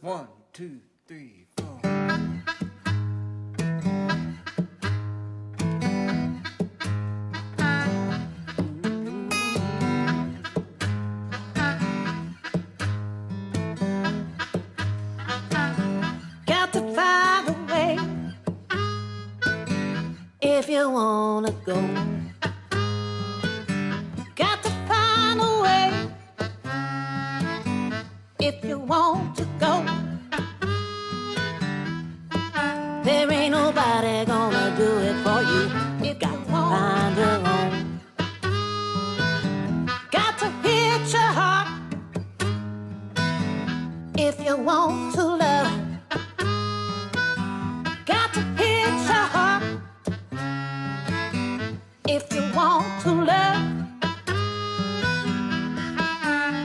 1, 2, 3, 4. Got to find a way if you wanna go. Got to find a way if you want to go. There ain't nobody gonna do it for you. You got to find your own. Got to hit your heart if you want to love. Got to hit your heart if you want to love.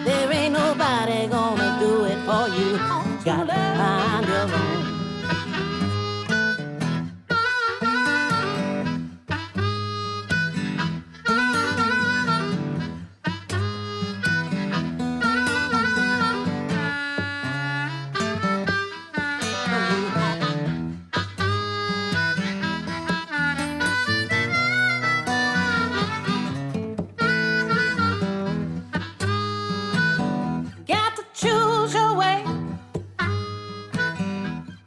There ain't nobody gonna do it for you. Got to find your own.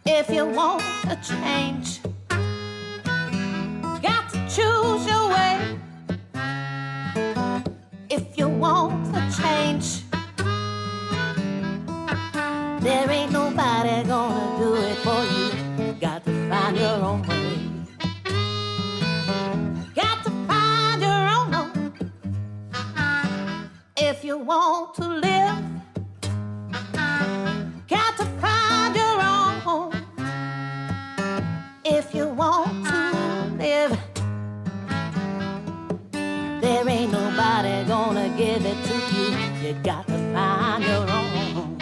If you want to change, got to choose your way. If you want to change, there ain't nobody gonna do it for you. Got to find your own way. Got to find your own way. If you want to live, got to find your own home. If you want to live, there ain't nobody gonna give it to you. You got to find your own home.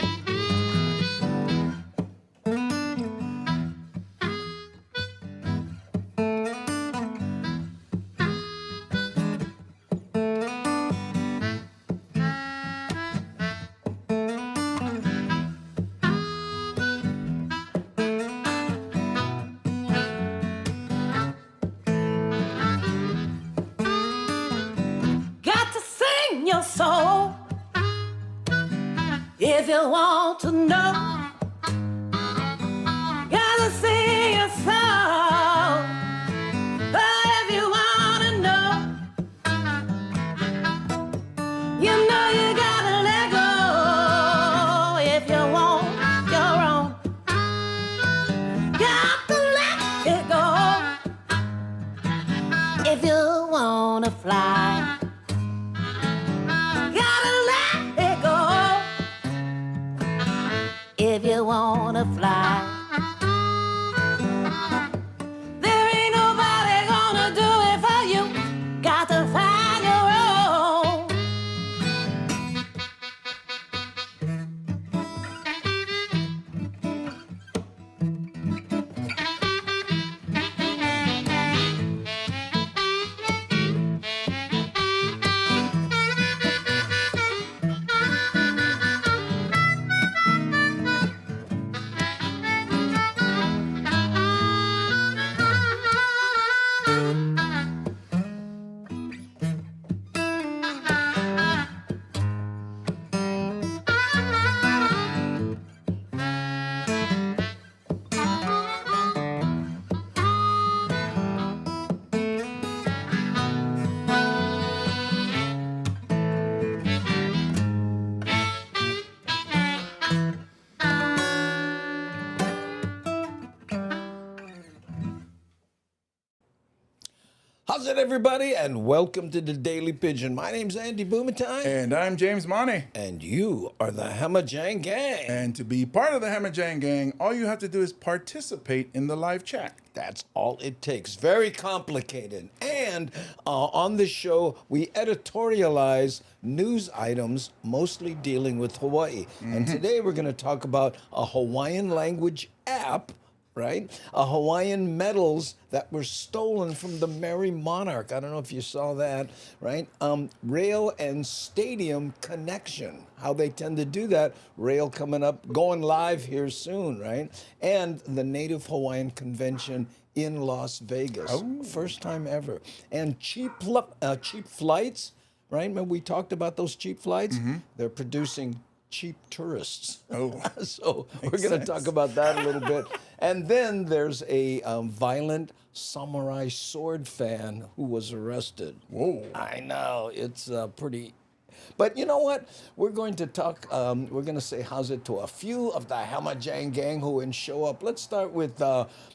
Your soul, if you want to know, gotta sing your soul. But if you wanna know, you know you gotta let go. If you want your own, got to let it go. If you wanna fly, if you wanna fly, there ain't nobody gonna do it for you. Got to find your own. How's it, everybody? And welcome to the Daily Pidgin. My name's Andy Bumatai. And I'm James Money. And you are the Hamajang Gang. And to be part of the Hamajang Gang, all you have to do is participate in the live chat. That's all it takes. Very complicated. And on this show, we editorialize news items mostly dealing with Hawaii. And today we're going to talk about a Hawaiian language app right? Hawaiian medals that were stolen from the Merrie Monarch. I don't know if you saw that, right? Rail and stadium connection, how they tend to do that. Rail coming up, going live here soon, right? And the Native Hawaiian Convention in Las Vegas. Oh. First time ever. And cheap flights, right? Remember we talked about those cheap flights? They're producing cheap tourists. Oh. So we're going to talk about that a little bit. And then there's a violent samurai sword fan who was arrested. Whoa. I know, it's pretty... But you know what? We're going to talk, we're going to say how's it to a few of the Hamajang gang who will show up. Let's start with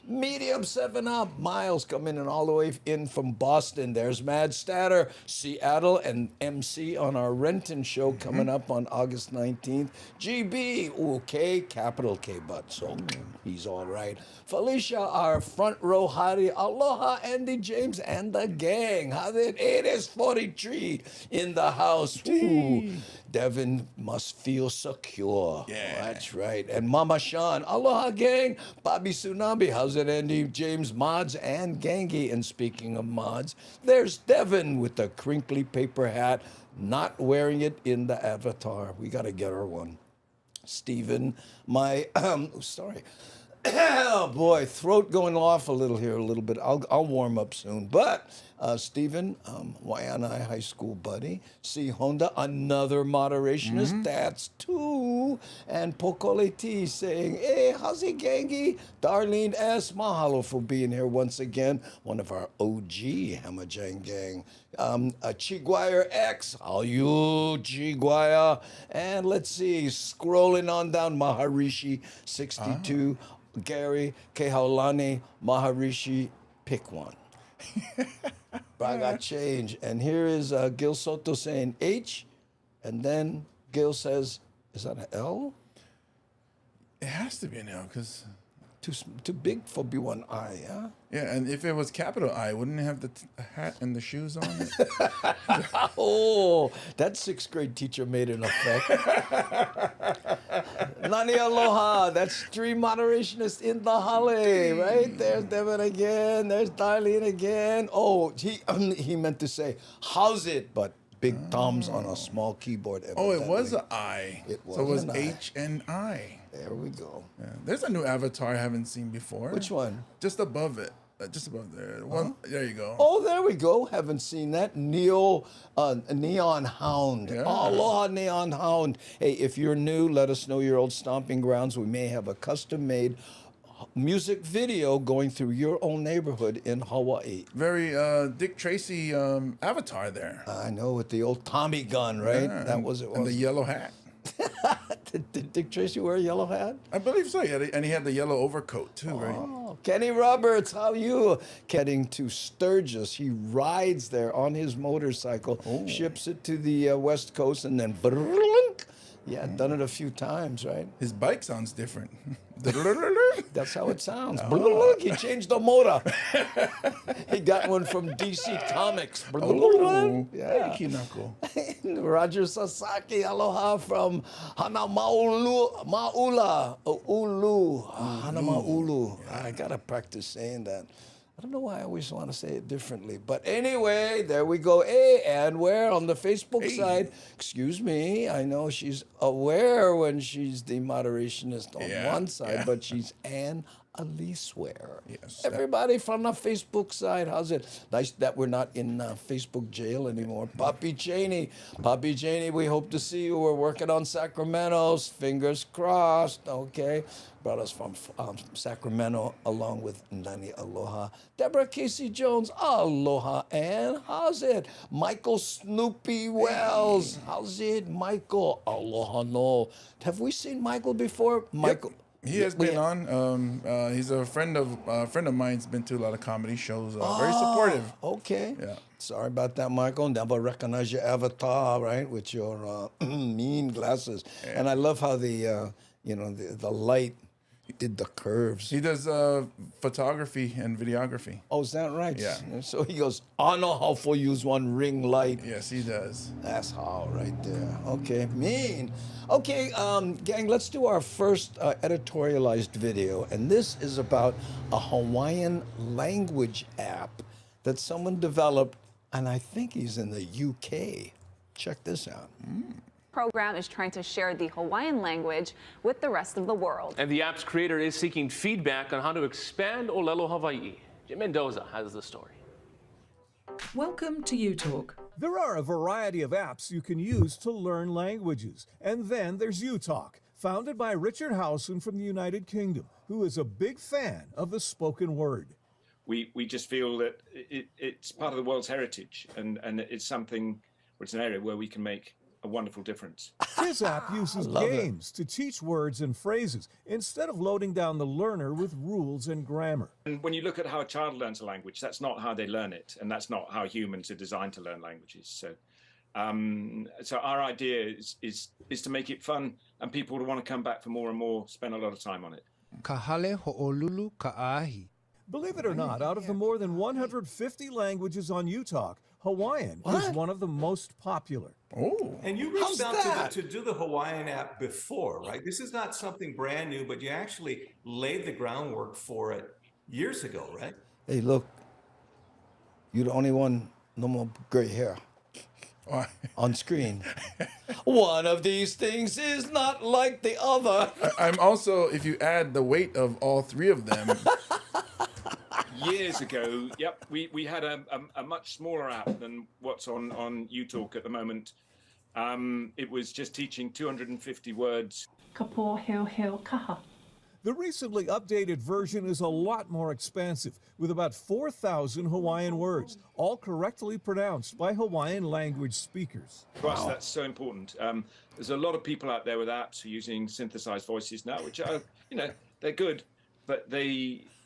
medium 7-up. Miles coming in all the way in from Boston. There's Mad Statter, Seattle, and MC on our Renton show coming up on August 19th. GB, okay, capital K, but so he's all right. Felicia, our front row hottie. Aloha, Andy James and the gang. How's it? It is 43 in the house. Ooh, Devin must feel secure. Yeah. That's right. And Mama Sean, aloha gang. Bobby Tsunami, how's it, Andy? James, Mods, and Gangi. And speaking of mods, there's Devin with the crinkly paper hat, not wearing it in the avatar. We got to get her one. Stephen, my, sorry. Oh boy, throat going off a little here, a little bit. I'll warm up soon. But Stephen, Waianae High School buddy. C. Honda, another moderationist. That's two. And Pokole T saying, hey, how's it, Gangi? Darlene S. Mahalo for being here once again. One of our OG Hamajang gang. Chiguire X, how you, Chiguire? And let's see, scrolling on down, Maharishi 62. Gary, Kehaulani, Maharishi, pick one. But I got change. And here is Gil Soto saying H, and then Gil says, is that an L? It has to be an L because... Too big for B1I, yeah? Yeah, and if it was capital I, wouldn't it have the hat and the shoes on it? Oh, that sixth grade teacher made an effect. Nani aloha. That's three moderationists in the holly. Right? There's Devin again. There's Darlene again. Oh, he meant to say, how's it? But big thumbs on a small keyboard. Oh, it was an I. It was so it was an I. H and I. There we go. Yeah. There's a new avatar I haven't seen before. Which one? Just above it. Just above there. One. There you go. Oh, there we go. Haven't seen that. Neon Hound. Yeah. Oh, aloha, Neon Hound. Hey, if you're new, let us know your old stomping grounds. We may have a custom-made music video going through your own neighborhood in Hawaii. Very Dick Tracy avatar there. I know, with the old Tommy gun, right? Yeah, That was it. And the yellow hat. Did Dick Tracy wear a yellow hat? I believe so. Yeah, and he had the yellow overcoat too, right? Oh, Kenny Roberts, how you? Heading to Sturgis. He rides there on his motorcycle, ships it to the West Coast, and then yeah, done it a few times, right? His bike sounds different. That's how it sounds. He changed the motor. He got one from DC Comics. Yeah. Hey, Kinako. Roger Sasaki, aloha from Hanamaulu, Hanamaulu. I gotta practice saying that. I don't know why I always want to say it differently. But anyway, there we go. Hey, and where on the Facebook side, excuse me, I know she's aware when she's the moderationist on one side, but she's Ann Aliceware. Yes. Everybody from the Facebook side, how's it? Nice that we're not in Facebook jail anymore. Poppy Cheney, we hope to see you. We're working on Sacramento's. Fingers crossed, okay? Brought us from Sacramento along with Nani Aloha. Deborah Casey Jones, aloha. And how's it? Michael Snoopy Wells, how's it? Michael, aloha no. Have we seen Michael before? Michael. He has been on. He's a friend of mine's been to a lot of comedy shows. Very supportive. Okay. Yeah. Sorry about that, Michael. Never recognize your avatar, right, with your mean glasses. And I love how the light did the curves. He does photography and videography. Oh, is that right? Yeah. So he goes, I know how to use one ring light. Yes, he does. That's how right there. Okay, mean. Okay, gang, let's do our first editorialized video. And this is about a Hawaiian language app that someone developed, and I think he's in the UK. Check this out. Program is trying to share the Hawaiian language with the rest of the world. And the app's creator is seeking feedback on how to expand Olelo Hawai'i. Jim Mendoza has the story. Welcome to UTalk. There are a variety of apps you can use to learn languages. And then there's UTalk, founded by Richard Howson from the United Kingdom, who is a big fan of the spoken word. We just feel that it's part of the world's heritage, and it's something, it's an area where we can make a wonderful difference. His app uses games to teach words and phrases instead of loading down the learner with rules and grammar. And when you look at how a child learns a language, that's not how they learn it, and that's not how humans are designed to learn languages. So our idea is to make it fun and people to want to come back for more and more, spend a lot of time on it. Kahale ho'olulu ka'ahi. Believe it or not, out of the more than 150 languages on UTalk, Hawaiian is one of the most popular. Oh. And you reached out to do the Hawaiian app before, right? This is not something brand new, but you actually laid the groundwork for it years ago, right? Hey, look, you're the only one, no more gray hair on screen. One of these things is not like the other. I'm also, if you add the weight of all three of them. Years ago, yep, we had a much smaller app than what's on UTalk at the moment. It was just teaching 250 words. Kapo heu heu kaha. The recently updated version is a lot more expansive, with about 4,000 Hawaiian words, all correctly pronounced by Hawaiian language speakers. For us, that's so important. There's a lot of people out there with apps who are using synthesized voices now, which are, they're good, but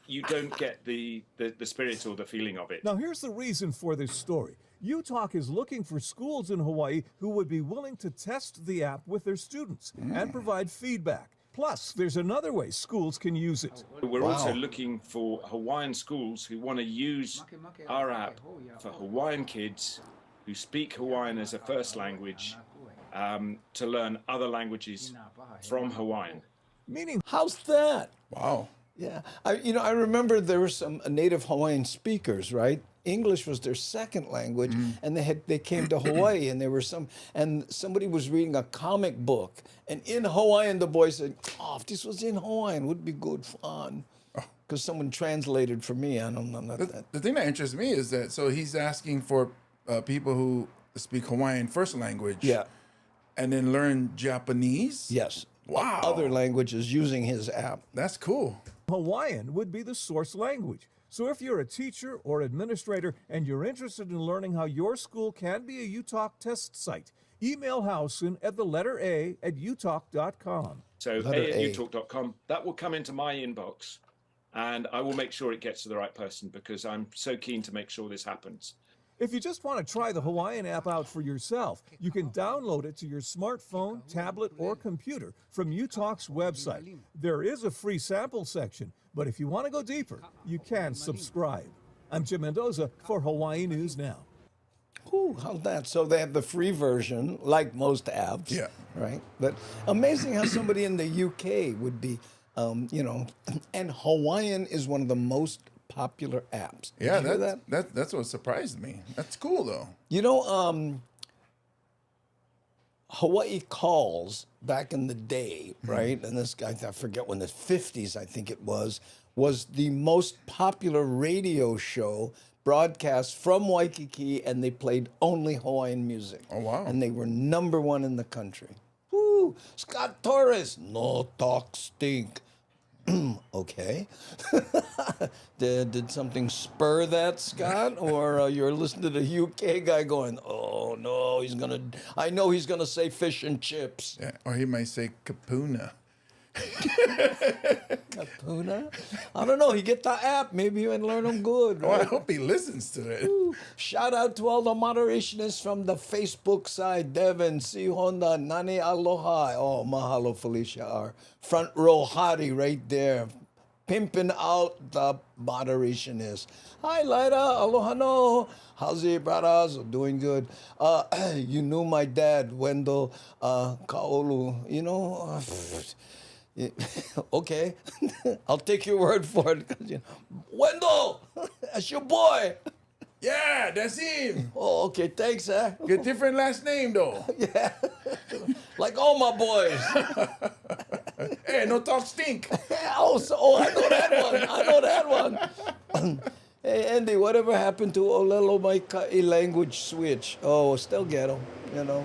you don't get the spirit or the feeling of it. Now, here's the reason for this story. UTalk is looking for schools in Hawaii who would be willing to test the app with their students and provide feedback. Plus, there's another way schools can use it. We're also looking for Hawaiian schools who want to use our app for Hawaiian kids who speak Hawaiian as a first language to learn other languages from Hawaiian. Meaning, how's that? Wow. Yeah, I remember there were some native Hawaiian speakers, right? English was their second language, and they came to Hawaii, and somebody was reading a comic book, and in Hawaiian the boy said, "Oh, if this was in Hawaiian, it would be good fun," because someone translated for me. The thing that interests me is that he's asking for people who speak Hawaiian first language, and then learn Japanese. Yes. Wow. Other languages using his app. That's cool. Hawaiian would be the source language. So if you're a teacher or administrator and you're interested in learning how your school can be a UTalk test site, email Howson at the letter A at utalk.com. So a@utalk.com. That will come into my inbox, and I will make sure it gets to the right person because I'm so keen to make sure this happens. If you just want to try the Hawaiian app out for yourself, you can download it to your smartphone, tablet, or computer from UTalk's website. There is a free sample section, but if you want to go deeper, you can subscribe. I'm Jim Mendoza for Hawaii News Now. Ooh, how's that? So they have the free version, like most apps. Yeah. Right? But amazing how somebody in the UK would be, and Hawaiian is one of the most popular apps. Did Yeah, you hear that? that's what surprised me. That's cool though. Hawaii Calls back in the day, right? And this guy, I forget when, the 50s, I think it was the most popular radio show broadcast from Waikiki, and they played only Hawaiian music. Oh, wow. And they were #1 in the country. Woo! Scott Torres, no talk stink. Okay. Did something spur that, Scott? Or you're listening to the UK guy going, oh no, I know he's gonna say fish and chips. Yeah, or he might say kapuna. Kapuna? I don't know. He get the app. Maybe you can learn them good. Oh, I Right? hope he listens to it. Ooh. Shout out to all the moderationists from the Facebook side. Devin, C. Honda, Nani Aloha. Oh, mahalo, Felicia. Our front row hottie right there. Pimping out the moderationists. Hi, Lida. Aloha no. How's it, brothers? Doing good. You knew my dad, Wendell Kaolu. You know, okay. I'll take your word for it. 'Cause, you know, Wendell, that's your boy. Yeah, that's him. Oh, okay. Thanks, huh? Get different last name though. Yeah. Like all my boys. Hey, no talk stink. Oh, I know that one. I know that one. Hey, Andy, whatever happened to Olelo Maikai language switch? Oh, still get them, you know.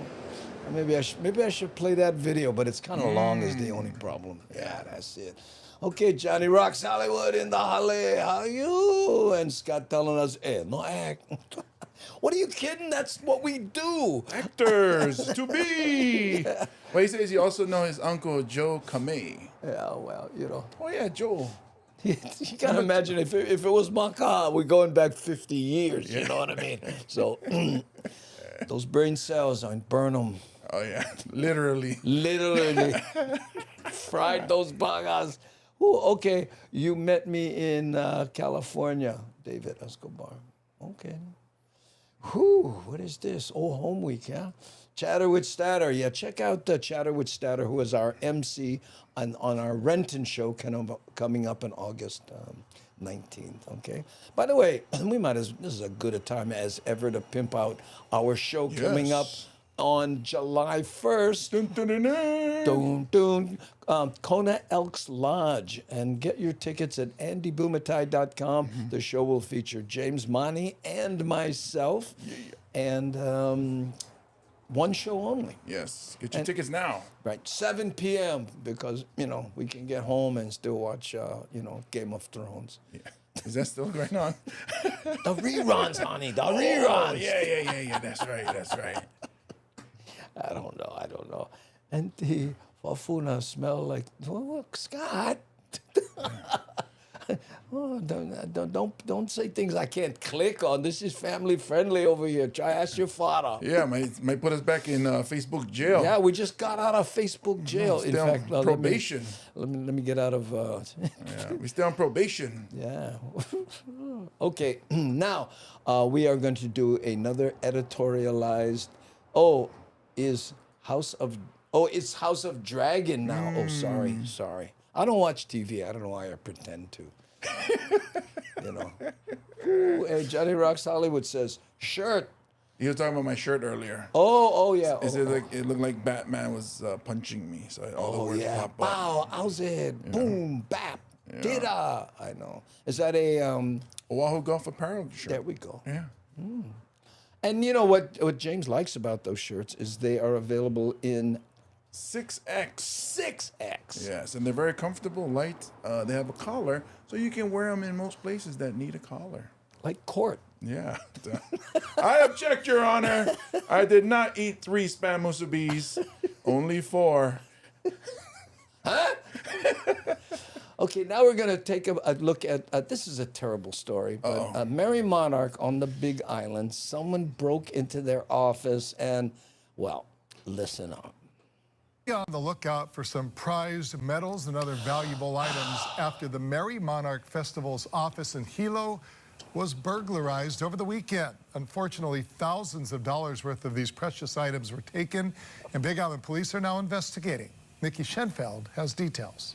Maybe I should play that video, but it's kind of long is the only problem. Yeah, that's it. Okay, Johnny Rocks Hollywood in the Halle. How you? And Scott telling us, hey, no act. What are you kidding? That's what we do. Actors to be. Well, he says he also know his uncle Joe Kamei. Yeah, well, you know. Oh yeah, Joe. You can't imagine if it was Maka, we're going back 50 years, you know what I mean? So those brain cells, I burn them. Oh yeah, literally. Literally. Fried those bagas. Ooh, okay, you met me in California, David Escobar. Okay. Whew, what is this? Oh, home week, yeah? Chatter with Statter. Yeah, check out Chatter with Statter, who is our MC on our Renton show coming up on August 19th, okay? By the way, this is as good a time as ever to pimp out our show coming up on July 1st. Dun, dun, dun. Kona Elks Lodge. And get your tickets at andybumatai.com. The show will feature James Money and myself. And one show only. Yes. Get your tickets now. Right. 7 p.m. because, you know, we can get home and still watch, Game of Thrones. Yeah. Is that still going on? The reruns, honey. The reruns. Yeah. That's right. I don't know. And the wafuna smell like, oh, Scott. Oh, don't say things I can't click on. This is family friendly over here. Try ask your father. Yeah, might put us back in Facebook jail. Yeah, we just got out of Facebook jail. In fact, probation. Let me get out of. Yeah, we still on probation. Yeah. Okay. Now we are going to do another editorialized. It's House of Dragon now. Oh, sorry. I don't watch TV. I don't know why I pretend to. You know. Ooh, hey, Johnny Rocks Hollywood says, shirt. You were talking about my shirt earlier. Oh yeah. It looked like Batman was punching me. So all the words pop up. Wow, how's it? Boom, bap, dida. I know. Is that a Oahu Golf Apparel shirt? There we go. Yeah. And you know what James likes about those shirts is they are available in 6X. 6X. Yes, and they're very comfortable, light. They have a collar, so you can wear them in most places that need a collar. Like court. Yeah. I object, Your Honor. I did not eat 3 spam musubis, only 4. Huh? Okay, now we're going to take a look at this is a terrible story, but Merrie Monarch on the Big Island, someone broke into their office and, well, listen up. Be on the lookout for some prized medals and other valuable items after the Merrie Monarch Festival's office in Hilo was burglarized over the weekend. Unfortunately, thousands of dollars worth of these precious items were taken, and Big Island police are now investigating. Nikki Schenfeld has details.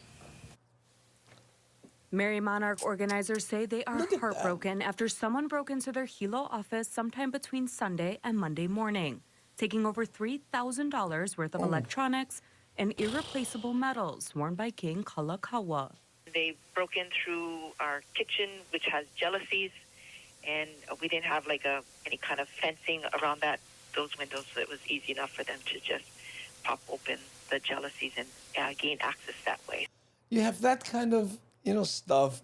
Merrie Monarch organizers say they are heartbroken after someone broke into their Hilo office sometime between Sunday and Monday morning, taking over $3,000 worth of electronics and irreplaceable medals worn by King Kalakaua. They broke in through our kitchen, which has jealousies, and we didn't have any kind of fencing around those windows, so it was easy enough for them to just pop open the jealousies and gain access that way. You have that kind of, stuff,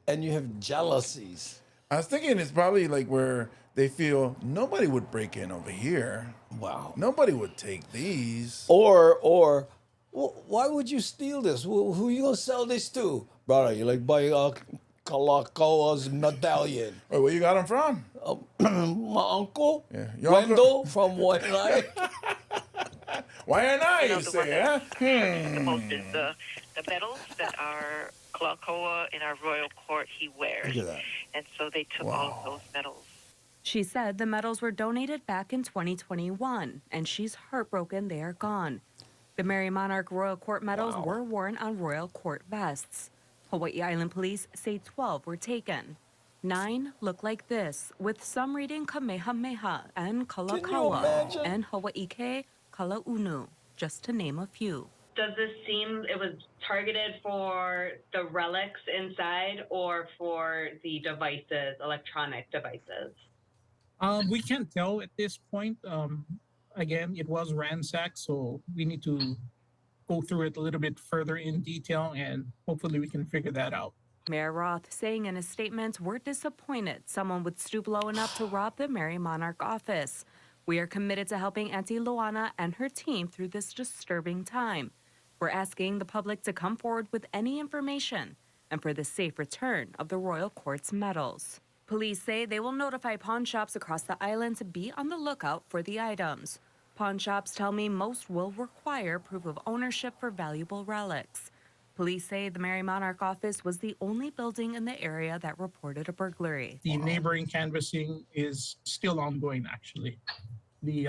and you have jealousies. I was thinking it's probably like where they feel nobody would break in over here. Wow. Nobody would take these. Or Why would you steal this? Who you gonna sell this to? Brother, you like buy Kalakawa's medallion. Wait, where you got them from? My uncle, Your Wendell from Waianae. Waianae, you say, huh? The most is the medals that our Kalakaua in our royal court he wears. Look at that. And so they took all of those medals. She said the medals were donated back in 2021, and she's heartbroken they are gone. The Merrie Monarch Royal Court medals were worn on royal court vests. Hawaii Island police say 12 were taken. 9 look like this, with some reading Kamehameha and Kalakaua and Hawaii Ke Kalaunu, just to name a few. Does this seem it was targeted for the relics inside or for the devices, electronic devices? We can't tell at this point. Again, it was ransacked, so we need to go through it a little bit further in detail, and hopefully we can figure that out. Mayor Roth saying in a statement, we're disappointed someone would stoop low enough to rob the Merrie Monarch office. We are committed to helping Auntie Luana and her team through this disturbing time. We're asking the public to come forward with any information and for the safe return of the Royal Court's medals. Police say they will notify pawn shops across the island to be on the lookout for the items. Pawn shops tell me most will require proof of ownership for valuable relics. Police say the Merrie Monarch office was the only building in the area that reported a burglary. The neighboring canvassing is still ongoing, actually. The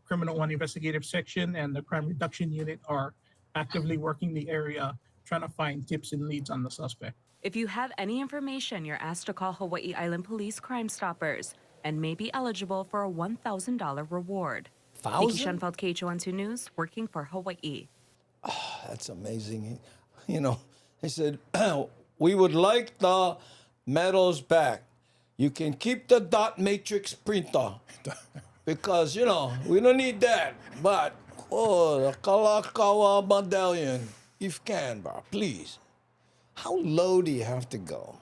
Criminal One Investigative Section and the Crime Reduction Unit are actively working the area, trying to find tips and leads on the suspect. If you have any information, you're asked to call Hawaii Island Police Crime Stoppers and may be eligible for a $1,000 reward. Nikki Schoenfeld, KHON2 News, working for Hawaii. Oh, that's amazing. You know, he said, we would like the medals back. You can keep the dot matrix printer because, you know, we don't need that. But, the Kalakaua medallion, if you can, bro, please. How low do you have to go?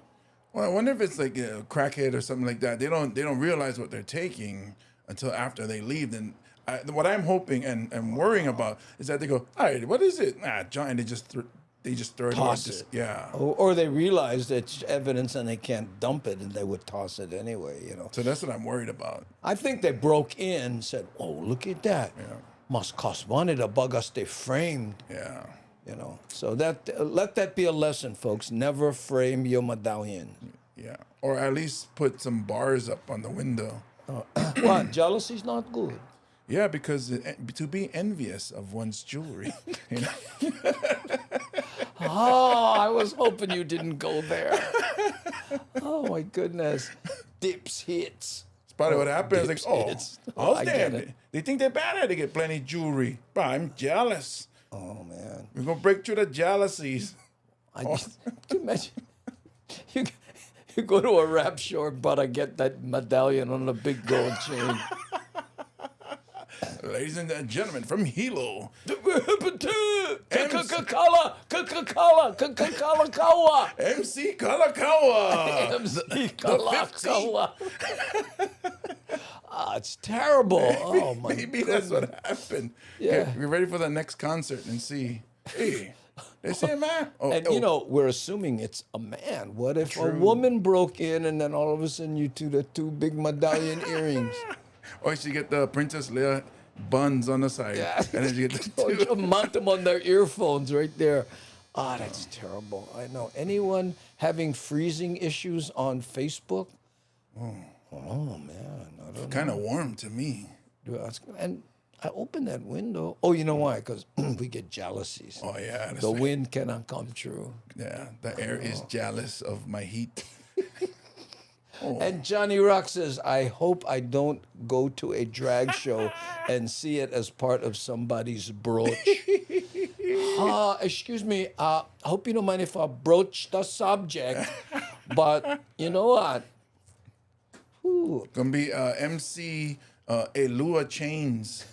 Well, I wonder if it's like a crackhead or something like that. They don't realize what they're taking until after they leave. Then what I'm hoping and worrying about is that they go, all right, what is it? John, and they just throw it. Toss it. Yeah. Or they realize that it's evidence and they can't dump it and they would toss it anyway, you know. So that's what I'm worried about. I think they broke in and said, oh, look at that. Yeah. Must cost money to bug us. They framed. Yeah. You know, so that let that be a lesson, folks. Never frame your medallion. Yeah. Or at least put some bars up on the window. What? Jealousy's not good. Yeah, because to be envious of one's jewelry. You know? Oh, I was hoping you didn't go there. Oh, my goodness. Dips hits. It's probably what happened. It's like, I get it. They think they're bad. They get plenty of jewelry. But I'm jealous. Oh, man. We're going to break through the jealousies. Can you imagine? You go to a rap store, but I get that medallion on the big gold chain. Ladies and gentlemen, from Hilo. MC Kalakaua. MC Kalakaua. It's terrible. Oh, my Maybe that's what happened. Yeah. Okay, we're ready for the next concert and see. Hey, they say a man. You know, we're assuming it's a man. What if a woman broke in and then all of a sudden you do the 2 big medallion earrings? Or she get the Princess Leia buns on the side. Yeah. And then you get the 2. Mount them on their earphones right there. Ah, that's terrible. I know. Anyone having freezing issues on Facebook? Oh man. It's kind of warm to me. And I opened that window. Oh, you know why? Because we get jealousies. Oh, yeah. The wind cannot come true. Yeah, the air is jealous of my heat. And Johnny Rock says, I hope I don't go to a drag show and see it as part of somebody's brooch. Excuse me, I hope you don't mind if I broach the subject, but you know what? Ooh. Gonna be MC Elua Chains.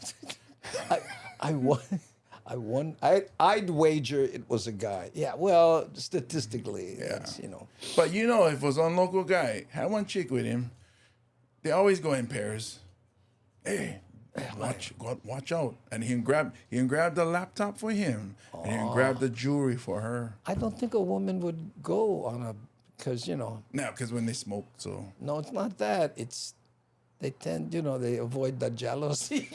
I'd wager it was a guy. Yeah, well, statistically, that's, you know. But you know, if it was on local guy, had one chick with him, they always go in pairs. Hey, Watch out. And he can grab the laptop for him, and he can grab the jewelry for her. I don't think a woman would go on a, because, you know. No, because when they smoke, so. No, it's not that. It's, they tend, you know, they avoid the jealousy.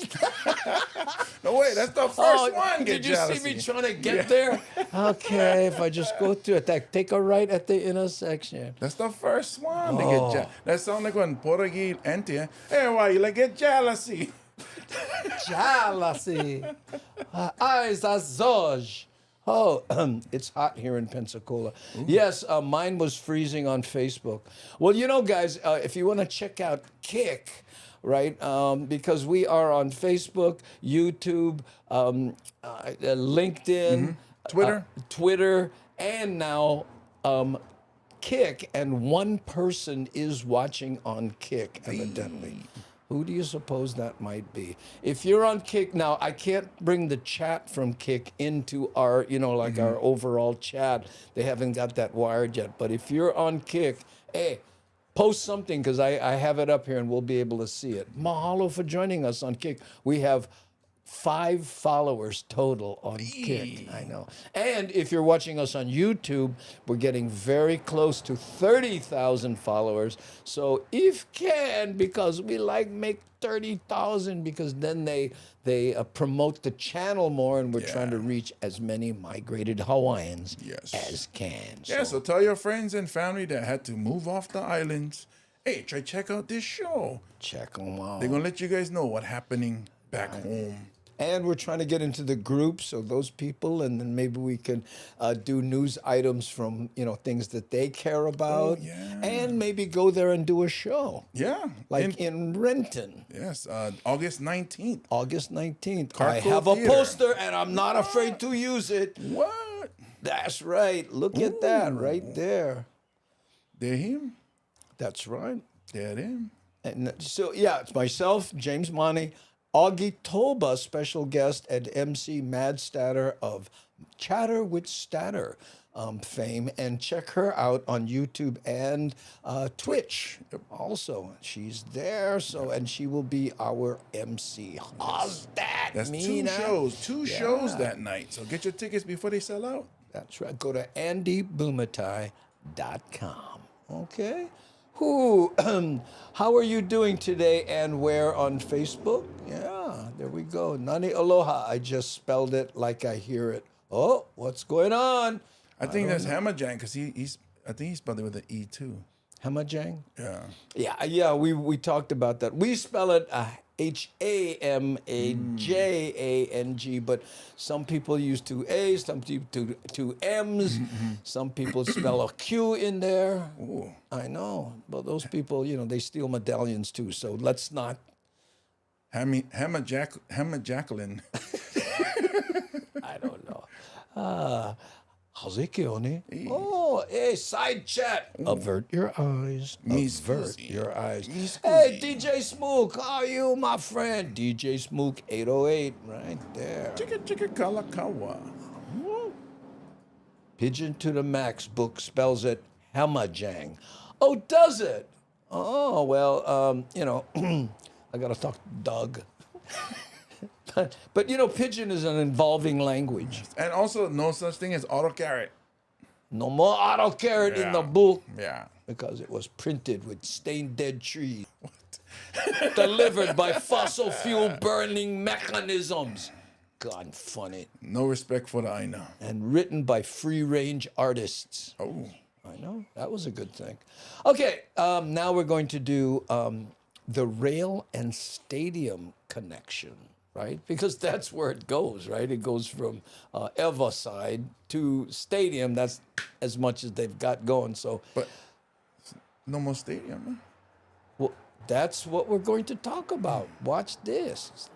No, wait, that's the first one. Did you see me trying to get there? Okay, if I just go through it, take a right at the intersection. That's the first one. They get that sounds like when Portuguese enter. Hey, why you like get jealousy? Jealousy. Eyes azules. Oh, it's hot here in Pensacola. Ooh. Yes, mine was freezing on Facebook. Well, you know, guys, if you want to check out Kick, right, because we are on Facebook, YouTube, LinkedIn, Twitter, and now Kick, and one person is watching on Kick, evidently. Who do you suppose that might be? If you're on Kick, now I can't bring the chat from Kick into our, you know, like our overall chat. They haven't got that wired yet. But if you're on Kick, hey, post something, because I have it up here and we'll be able to see it. Mahalo for joining us on Kick. We have 5 followers total on Kick. I know. And if you're watching us on YouTube, we're getting very close to 30,000 followers. So if can, because we like make 30,000, because then they promote the channel more, and we're trying to reach as many migrated Hawaiians as can. Yeah, so tell your friends and family that had to move off the islands, hey, check out this show. Check them out. They're going to let you guys know what's happening back home. And we're trying to get into the groups of those people, and then maybe we can do news items from, you know, things that they care about, and maybe go there and do a show. Yeah. Like in Renton. Yes, August 19th. August 19th. Carco I have Theater. a poster, and I'm not afraid to use it. What? That's right. Look at that right there. They're him. That's right. They're him. And so, yeah, it's myself, James Money, Augie Toba, special guest, and MC Mad Statter of Chatter with Statter fame. And check her out on YouTube and Twitch also. She's there, so, and she will be our MC. How's that? That's mean? Two shows that night. So get your tickets before they sell out. That's right. Go to andybumatai.com. Okay. Who? How are you doing today and where on Facebook? Yeah, there we go. Nani aloha. I just spelled it like I hear it. Oh, what's going on? I think that's Hamajang, because I think he's spelled it with an E too. Hamajang? Yeah. Yeah. We talked about that. We spell it Hamajang, but some people use 2 A's, some people 2 M's, some people spell a Q in there. Ooh. I know, but those people, you know, they steal medallions too. So let's not. Hammer Jacqueline. I don't know. How's it going? Oh, hey, side chat. Ooh. Avert your eyes. Avert your eyes. Hey, DJ Smook, how are you, my friend? DJ Smook 808, right there. Chicka kalakawa. Pidgin to the Max book spells it Hamajang. Oh, does it? Oh, well, you know, I got to talk to Doug. But, you know, Pidgin is an involving language. And also, no such thing as autocorrect. No more autocorrect in the book. Yeah. Because it was printed with stained dead trees. Delivered by fossil fuel burning mechanisms. God, funny. No respect for the Aina. And written by free-range artists. Oh. I know. That was a good thing. Okay, now we're going to do the rail and stadium connection. Right? Because that's where it goes, right? It goes from Eva side to stadium. That's as much as they've got going. So, but no more stadium, man. Well, that's what we're going to talk about. Watch this.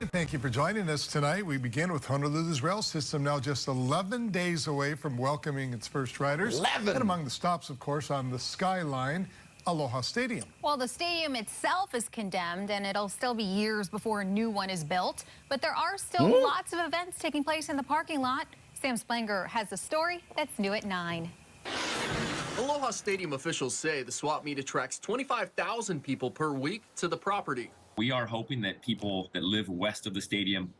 Thank you for joining us tonight. We begin with Honolulu's rail system now just 11 days away from welcoming its first riders. 11! And among the stops, of course, on the Skyline, Aloha Stadium. Well, the stadium itself is condemned, and it'll still be years before a new one is built. But there are still lots of events taking place in the parking lot. Sam Splanger has the story that's new at 9. Aloha Stadium officials say the swap meet attracts 25,000 people per week to the property. We are hoping that people that live west of the stadium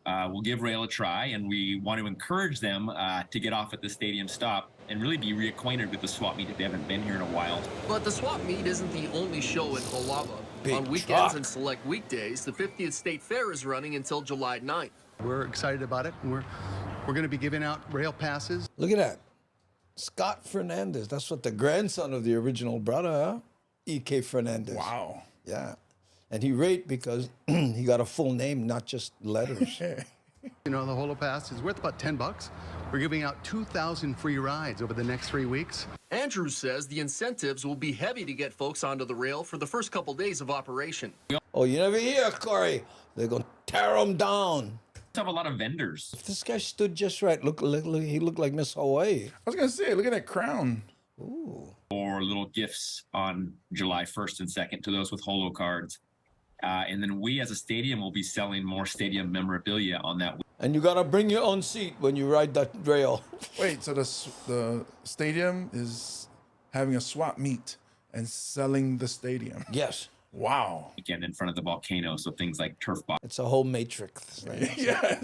will give rail a try, and we want to encourage them to get off at the stadium stop and really be reacquainted with the swap meet if they haven't been here in a while. But the swap meet isn't the only show in Holava. On weekends and select weekdays, the 50th State Fair is running until July 9th. We're excited about it, and we're going to be giving out rail passes. Look at that. Scott Fernandez. That's what the grandson of the original brother, huh? E.K. Fernandez. Wow. Yeah. And he raped because he got a full name, not just letters. You know, the Holo Pass is worth about $10. We're giving out 2,000 free rides over the next 3 weeks. Andrews says the incentives will be heavy to get folks onto the rail for the first couple days of operation. Oh, you never hear, Corey. They're going to tear them down. We have a lot of vendors. If this guy stood just right, look, he looked like Miss Hawaii. I was going to say, look at that crown. Ooh. Or little gifts on July 1st and 2nd to those with Holo cards. And then we as a stadium will be selling more stadium memorabilia on that week. And you got to bring your own seat when you ride that rail. Wait, so the stadium is having a swap meet and selling the stadium? Yes. Wow. Again, in front of the volcano, so things like turf box. It's a whole matrix. Yeah.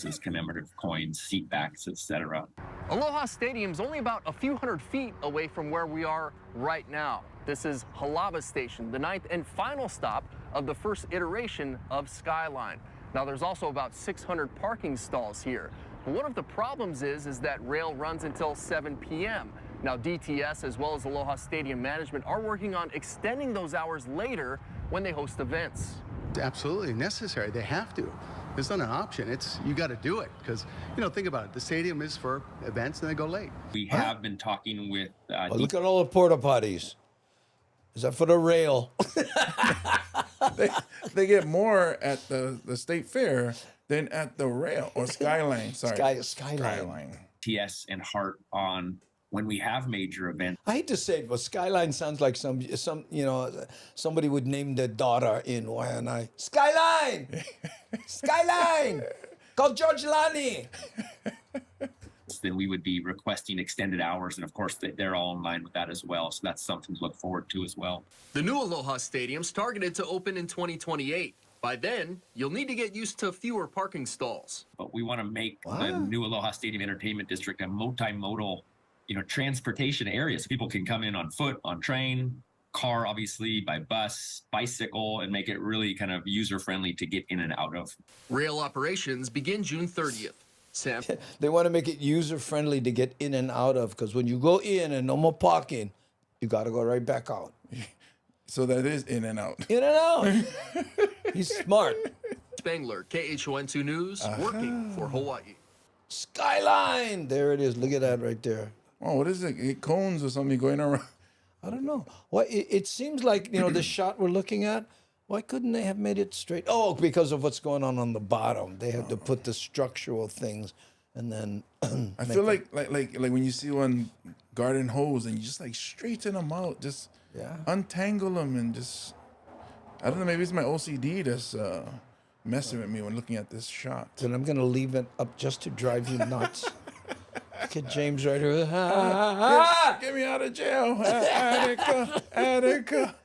These commemorative coins, seat backs, etc. Aloha Stadium's only about a few hundred feet away from where we are right now. This is Halava Station, the 9th and final stop of the first iteration of Skyline. Now, there's also about 600 parking stalls here. But one of the problems is that rail runs until 7 p.m. Now, DTS as well as Aloha Stadium management are working on extending those hours later when they host events. It's absolutely necessary. They have to. It's not an option. You got to do it because, you know, think about it. The stadium is for events and they go late. We have been talking with. Look at all the porta potties. Is that for the rail? they get more at the state fair than at the rail or Skyline. Sorry, Skyline. TS and Hart on when we have major events. I hate to say it, but Skyline sounds like somebody would name their daughter in Waianae. Skyline! Skyline! Call George Lani! Then we would be requesting extended hours, and of course they're all in line with that as well. So that's something to look forward to as well. The new Aloha Stadium's targeted to open in 2028. By then, you'll need to get used to fewer parking stalls. But we want to make the new Aloha Stadium Entertainment District a multimodal, transportation area, so people can come in on foot, on train, car, obviously, by bus, bicycle, and make it really kind of user-friendly to get in and out of. Rail operations begin June 30th. Sam? They want to make it user-friendly to get in and out of, because when you go in and no more parking, you got to go right back out. So that is in and out. In and out. He's smart. Spangler, KHON2 News, working for Hawaii. Skyline! There it is. Look at that right there. Oh, what is it? Cones or something going around? I don't know. Well, it seems like, the shot we're looking at, why couldn't they have made it straight? Oh, because of what's going on the bottom. They had to put the structural things and then... I feel like when you see one garden hose and you just straighten them out, just untangle them and just... I don't know, maybe it's my OCD that's messing with me when looking at this shot. Then I'm going to leave it up just to drive you nuts. Look at James right here. Get me out of jail. Attica.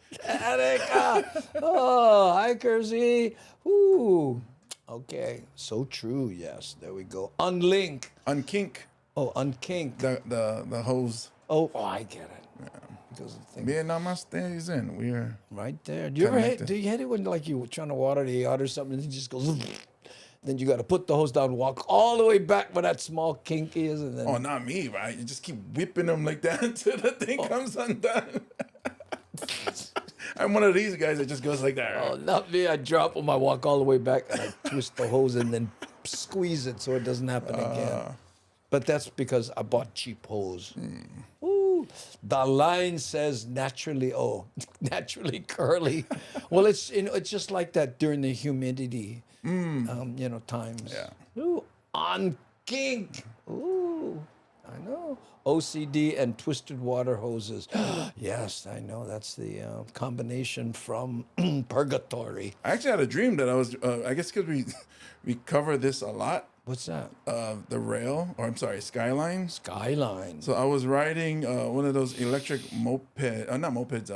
Oh, hi, Kersey. Ooh. Okay. So true. Yes. There we go. Unlink. Unkink. Oh, unkink. The hose. Oh, I get it. Yeah. Vietnam stays in. We're right there. Do you hate it when you were trying to water the yard or something and it just goes... Then you got to put the hose down, walk all the way back where that small kink is, and then... Oh, not me, right? You just keep whipping them like that until the thing comes undone. I'm one of these guys that just goes like that. Oh, not me. I drop them, I walk all the way back, and I twist the hose and then squeeze it so it doesn't happen again. But that's because I bought cheap hose. Ooh. The line says naturally curly. Well, it's just like that during the humidity. Times. Yeah. Ooh, on kink. Ooh, I know. OCD and twisted water hoses. Yes, I know. That's the combination from Purgatory. I actually had a dream that I was, I guess because we cover this a lot. What's that? The rail, or I'm sorry, Skyline. Skyline. So I was riding one of those electric not mopeds,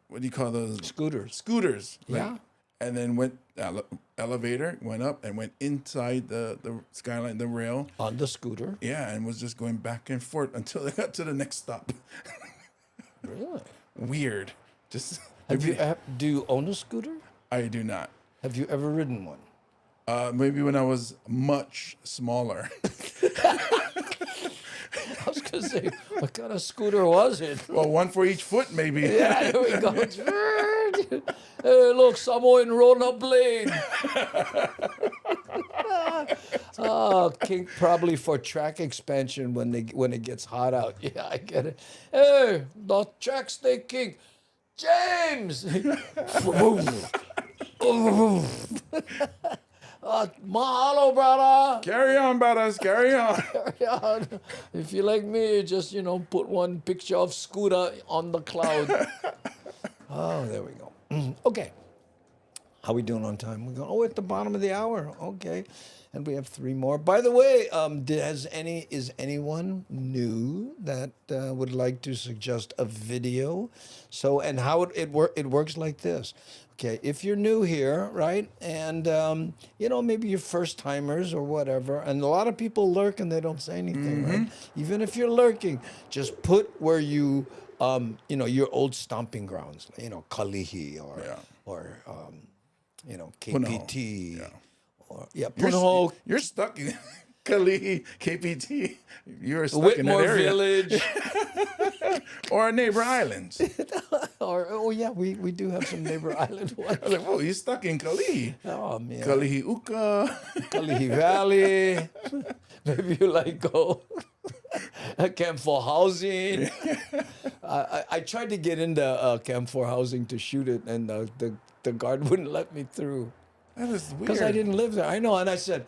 what do you call those? Scooters. Scooters. Yeah. And then went elevator, went up and went inside the skyline, the rail. On the scooter? Yeah, and was just going back and forth until they got to the next stop. Really? Weird. Just do you own a scooter? I do not. Have you ever ridden one? Maybe when I was much smaller. I was going to say, what kind of scooter was it? Well, one for each foot, maybe. Yeah, there we go. Hey, look, someone rollerblade. Oh, kink probably for track expansion when it gets hot out. Yeah, I get it. Hey, the track stay kink. James! Mahalo, brother. Carry on, brothers. Carry on. Carry on. If you like me, just, put one picture of Scooter on the cloud. Oh, there we go. Okay. How we doing on time? We're going, at the bottom of the hour. Okay. And we have 3 more. By the way, is anyone new that would like to suggest a video? So, and how it works like this. Okay, if you're new here, right, and, maybe you're first-timers or whatever, and a lot of people lurk and they don't say anything, right? Even if you're lurking, just put where you, your old stomping grounds, Kalihi or KPT. Punahou. You're stuck in Kalihi, KPT. You're stuck Whitmore in that area. Village. Or our neighbor islands. We do have some neighbor island ones. I was like, whoa, you're stuck in Kalihi. Oh, man. Kalihi Uka. Kalihi Valley. Maybe you go Camp 4 housing. I tried to get into Camp 4 housing to shoot it, and the guard wouldn't let me through. That is weird. Because I didn't live there. I know, and I said,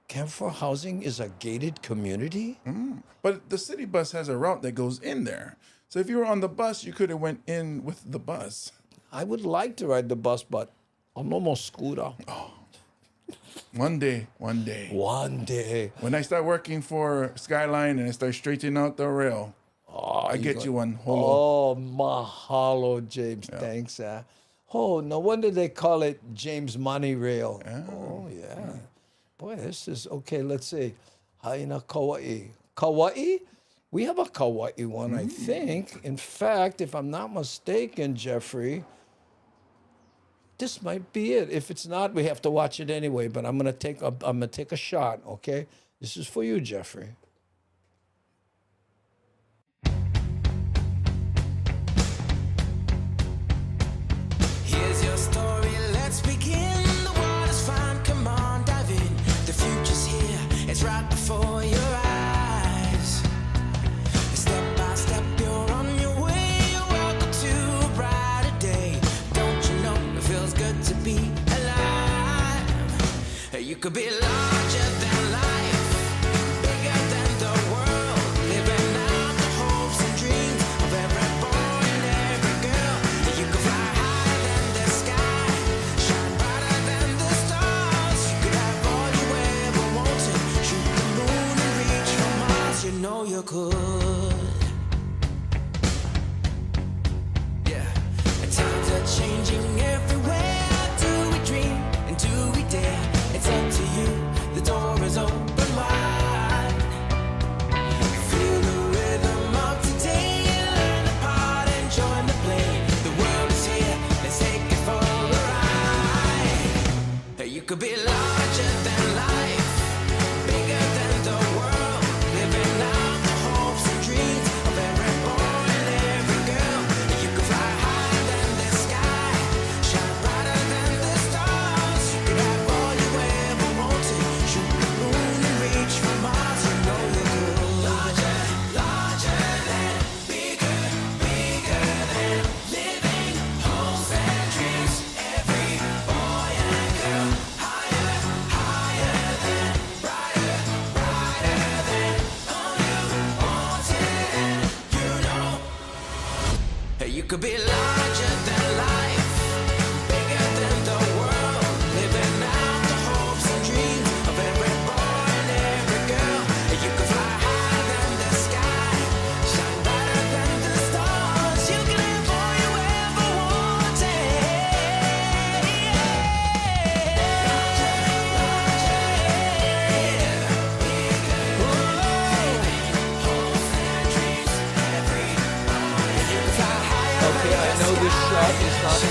Camp 4 housing is a gated community? But the city bus has a route that goes in there. So if you were on the bus, you could have went in with the bus. I would like to ride the bus, but I'm almost scooter. Oh. One day. One day. When I start working for Skyline and I start straightening out the rail, I get you one. Oh, mahalo, James. Yeah. Thanks. Oh, no wonder they call it James Money Rail. Oh, yeah. Boy, this is, okay, let's see. Haina Kauai. Kauai? We have a Kauai one, I think. In fact, if I'm not mistaken, Jeffrey, this might be it. If it's not, we have to watch it anyway, but I'm gonna take a shot, okay? This is for you, Jeffrey. Here's your story, let's begin. The water's fine, come on, dive in. The future's here, it's right before your eyes. Step by step, you're on your way. You're welcome to a brighter day. Don't you know it feels good to be alive? You could be larger than life, bigger than the world, living out the hopes and dreams of every boy and every girl. You could fly higher than the sky, shine brighter than the stars. You could have all you ever wanted, shoot the moon and reach for Mars. You know you could. Yeah, and times are changing everywhere. Do we dream and do we dare? It's up to you, the door is open wide. Feel the rhythm of today, learn the part and join the play. The world is here, let's take it for a ride. You could be larger than life, bigger than the world, living out the hopes and dreams of every boy and every girl. You could fly higher than the sky, shine brighter than the stars. You could have all you ever wanted, shoot the moon and reach for Mars. You know you could. Larger, larger than, bigger, bigger than, living hopes and dreams. Every boy and girl, higher, higher than, brighter, brighter than, all you wanted and you know. You could be larger than life, bigger than the world, living out the hopes and dreams of every boy and every girl. You could fly higher than the sky, shine brighter than the stars. You can have all you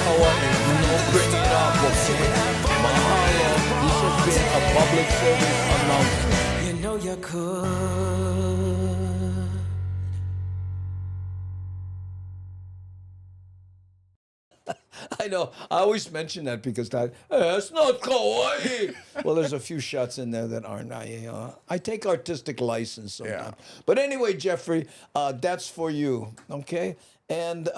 Hawai'i. Don't bring it up, okay? Mahalo. This has been a public service announcement. You know you could. I know. I always mention that because it's not kawaii. Well, there's a few shots in there that aren't. I take artistic license sometimes. But anyway, Jeffrey, that's for you, okay? And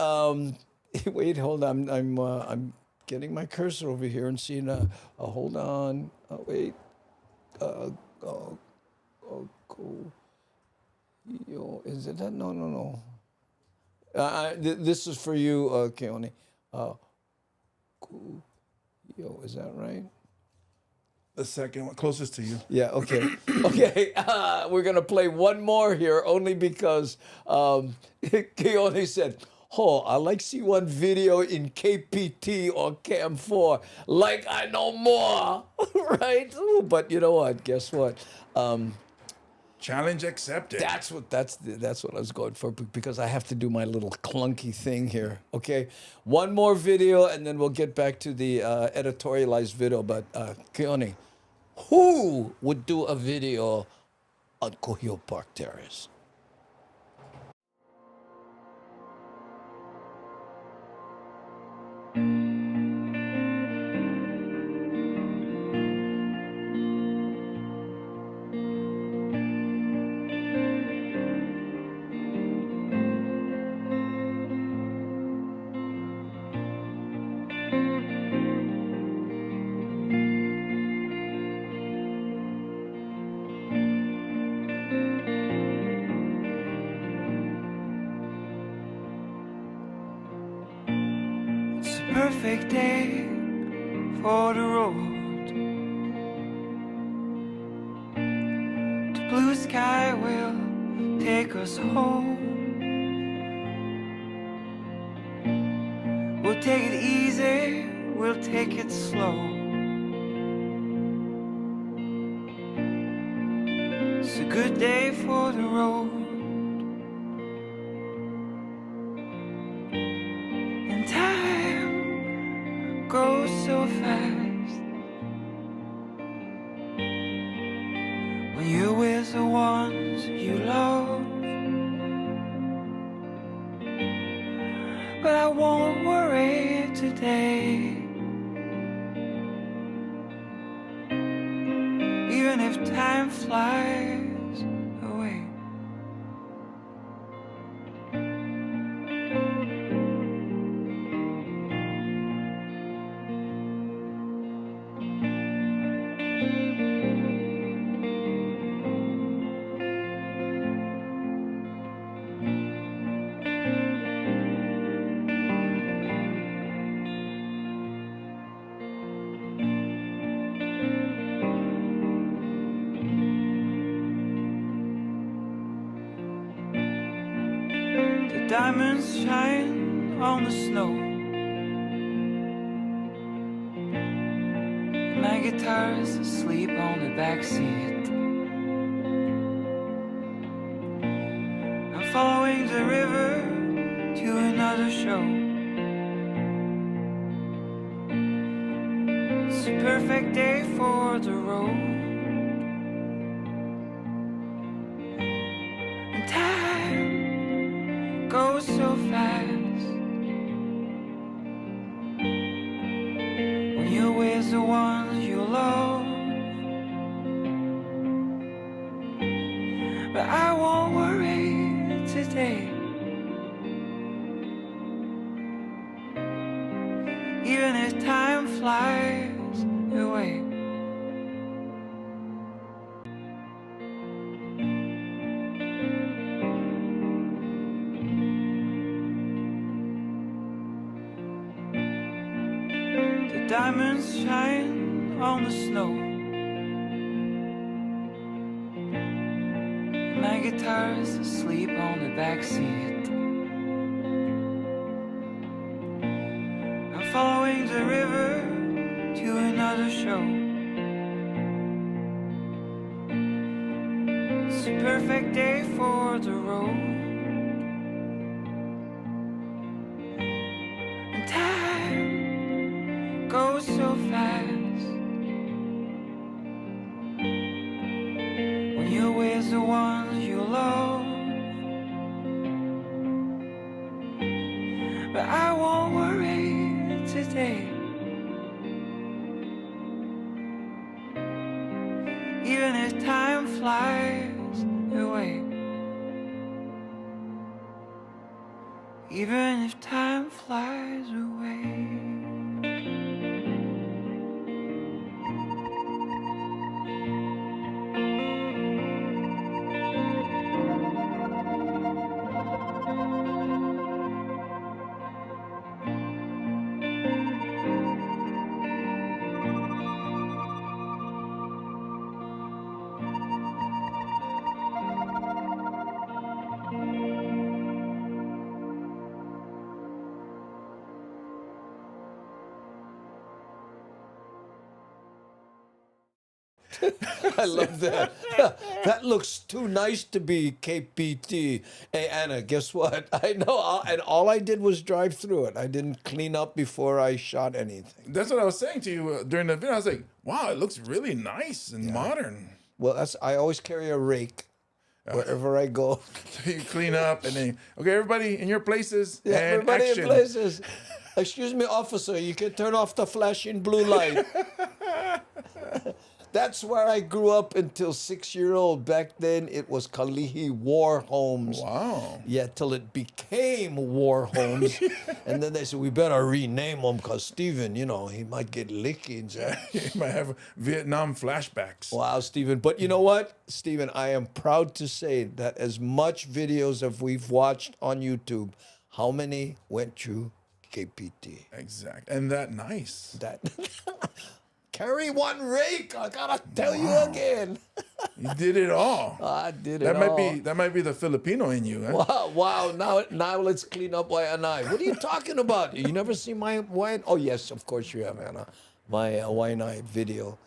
wait, hold on. I'm getting my cursor over here and seeing. Hold on. Wait. Cool. Yo, is it that? No. This is for you, Keone. Yo, is that right? The second one, closest to you. Yeah, okay. Okay, we're going to play one more here only because Keone said, I like see one video in KPT or Cam 4, like I know more, right? Ooh, but you know what? Guess what? Challenge accepted. That's what I was going for because I have to do my little clunky thing here. Okay, one more video and then we'll get back to the editorialized video. But Keone, who would do a video on Kuhio Park Terrace? Perfect day for the road. The blue sky will take us home. We'll take it easy, we'll take it slow. It's a good day for the road. And time goes so fast when you're with the ones you love. But I won't worry today, even if time flies away. Diamonds shine on the snow. My guitar's asleep on the backseat. I'm following the river to another show. It's a perfect day for the road. And time goes so fast when you're with the ones you love. But I won't worry today, even if time flies away. Diamonds shine on the snow. My guitar's asleep on the backseat. I'm following the river to another show. It's a perfect day for the road. And time when you're with the ones you love. But I won't worry today. Even if time flies away. Even if time flies away. I love that. That looks too nice to be KPT. Hey, Anna, guess what? I know, and all I did was drive through it. I didn't clean up before I shot anything. That's what I was saying to you during the video. I was like, wow, it looks really nice and modern. Well, I always carry a rake wherever I go. So you clean up and then, okay, everybody in your places. Yeah, and everybody action. in places. Excuse me, officer, you can turn off the flashing blue light. That's where I grew up until 6-year-old. Back then, it was Kalihi War Homes. Wow. Yeah, till it became War Homes. And then they said, we better rename them because Stephen, you know, he might get lickings. He might have Vietnam flashbacks. Wow, Stephen. But you know what, Stephen, I am proud to say that as much videos as we've watched on YouTube, how many went through KPT? Exactly. And that nice. That... Carry one rake. I gotta tell you again. You did it all. I did it all. That might be the Filipino in you. Huh? Wow. Now let's clean up why and I. What are you talking about? You never see my Hawaiian? Oh yes, of course you have, Anna. My Hawaiian video.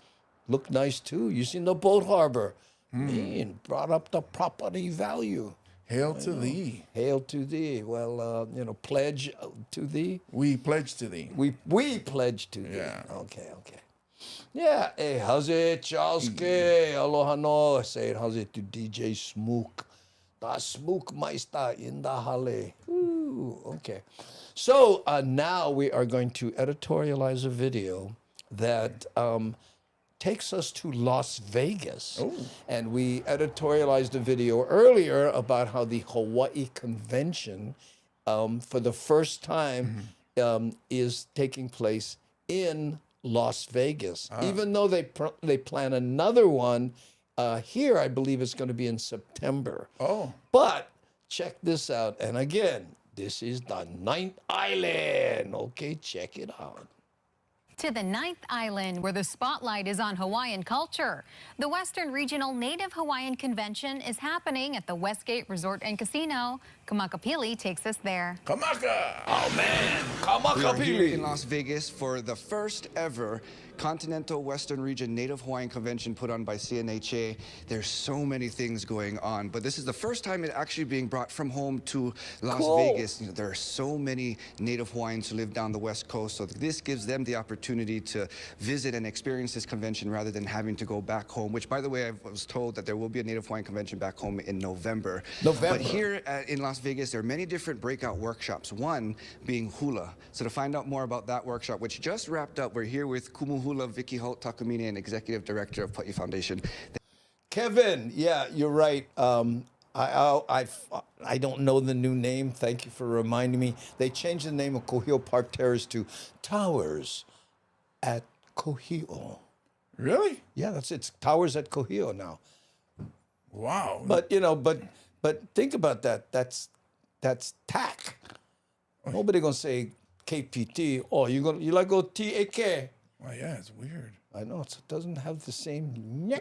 Look nice too. You seen the boat harbor? Man, brought up the property value. Hail to thee. Hail to thee. Well, pledge to thee. We pledge to thee. We pledge to thee. Yeah. Okay. Yeah, hey, how's it, Charleske? Aloha no. Say it, how's it to DJ Smook? Da Smook Meister in the Halle. Ooh, okay. So now we are going to editorialize a video that takes us to Las Vegas. Oh. And we editorialized a video earlier about how the Hawaii Convention, for the first time, is taking place in Las Vegas, even though they plan another one here. I believe it's going to be in September. Oh, but check this out. And again, this is the 9th Island. Okay, check it out. To the 9th Island, where the spotlight is on Hawaiian culture. The Western Regional Native Hawaiian Convention is happening at the Westgate Resort and Casino. Kamakapili takes us there. Kamaka! Oh man, We are here Kamakapili! in Las Vegas for the first ever Continental Western Region Native Hawaiian Convention put on by CNHA. There's so many things going on, but this is the first time it actually being brought from home to Las Vegas. You know, there are so many Native Hawaiians who live down the West Coast, so this gives them the opportunity to visit and experience this convention rather than having to go back home, which, by the way, I was told that there will be a Native Hawaiian convention back home in November. But here in Las Vegas, there are many different breakout workshops, one being hula. So to find out more about that workshop, which just wrapped up, we're here with Kumu Hula Vicky Holt Takamine, and Executive Director of Putney Foundation. Kevin, yeah, you're right. I don't know the new name. Thank you for reminding me. They changed the name of Kohio Park Terrace to Towers at Kohio. Really? Yeah, that's it. It's Towers at Kohio now. Wow. But but think about that. That's tack. Nobody gonna say KPT. Oh, you like go TAK? Oh yeah, it's weird. I know it doesn't have the same.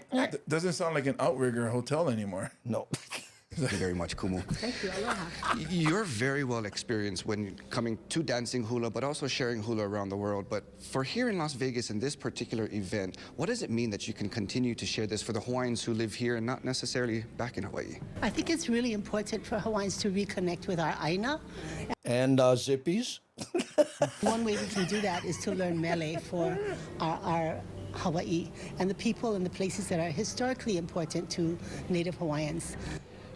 Doesn't sound like an outrigger hotel anymore. No. Thank you very much, Kumu. Thank you. Aloha. You're very well experienced when coming to dancing hula, but also sharing hula around the world. But for here in Las Vegas in this particular event, what does it mean that you can continue to share this for the Hawaiians who live here and not necessarily back in Hawaii? I think it's really important for Hawaiians to reconnect with our aina. And zippies. One way we can do that is to learn mele for our Hawaii and the people and the places that are historically important to Native Hawaiians.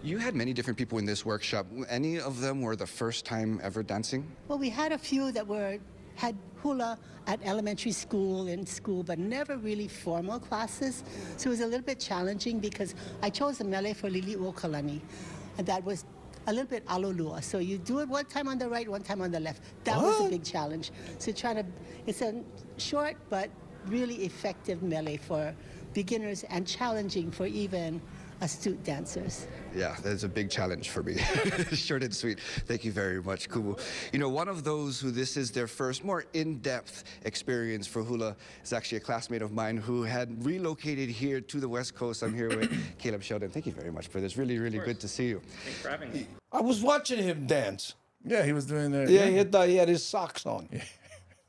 You had many different people in this workshop. Any of them were the first time ever dancing? Well, we had a few that had hula at elementary school, in school, but never really formal classes. So it was a little bit challenging because I chose the mele for Lili'uokalani, and that was a little bit alolua. So you do it one time on the right, one time on the left. That was a big challenge. So it's a short but really effective mele for beginners and challenging for even astute dancers. Yeah, that's a big challenge for me. Short and sweet. Thank you very much, Kumu. You know, one of those who this is their first more in-depth experience for hula is actually a classmate of mine who had relocated here to the West Coast. I'm here with Caleb Sheldon. Thank you very much for this. Really, really good to see you. Thanks for having me. I was watching him dance. Yeah, he was doing that. Yeah, he had his socks on.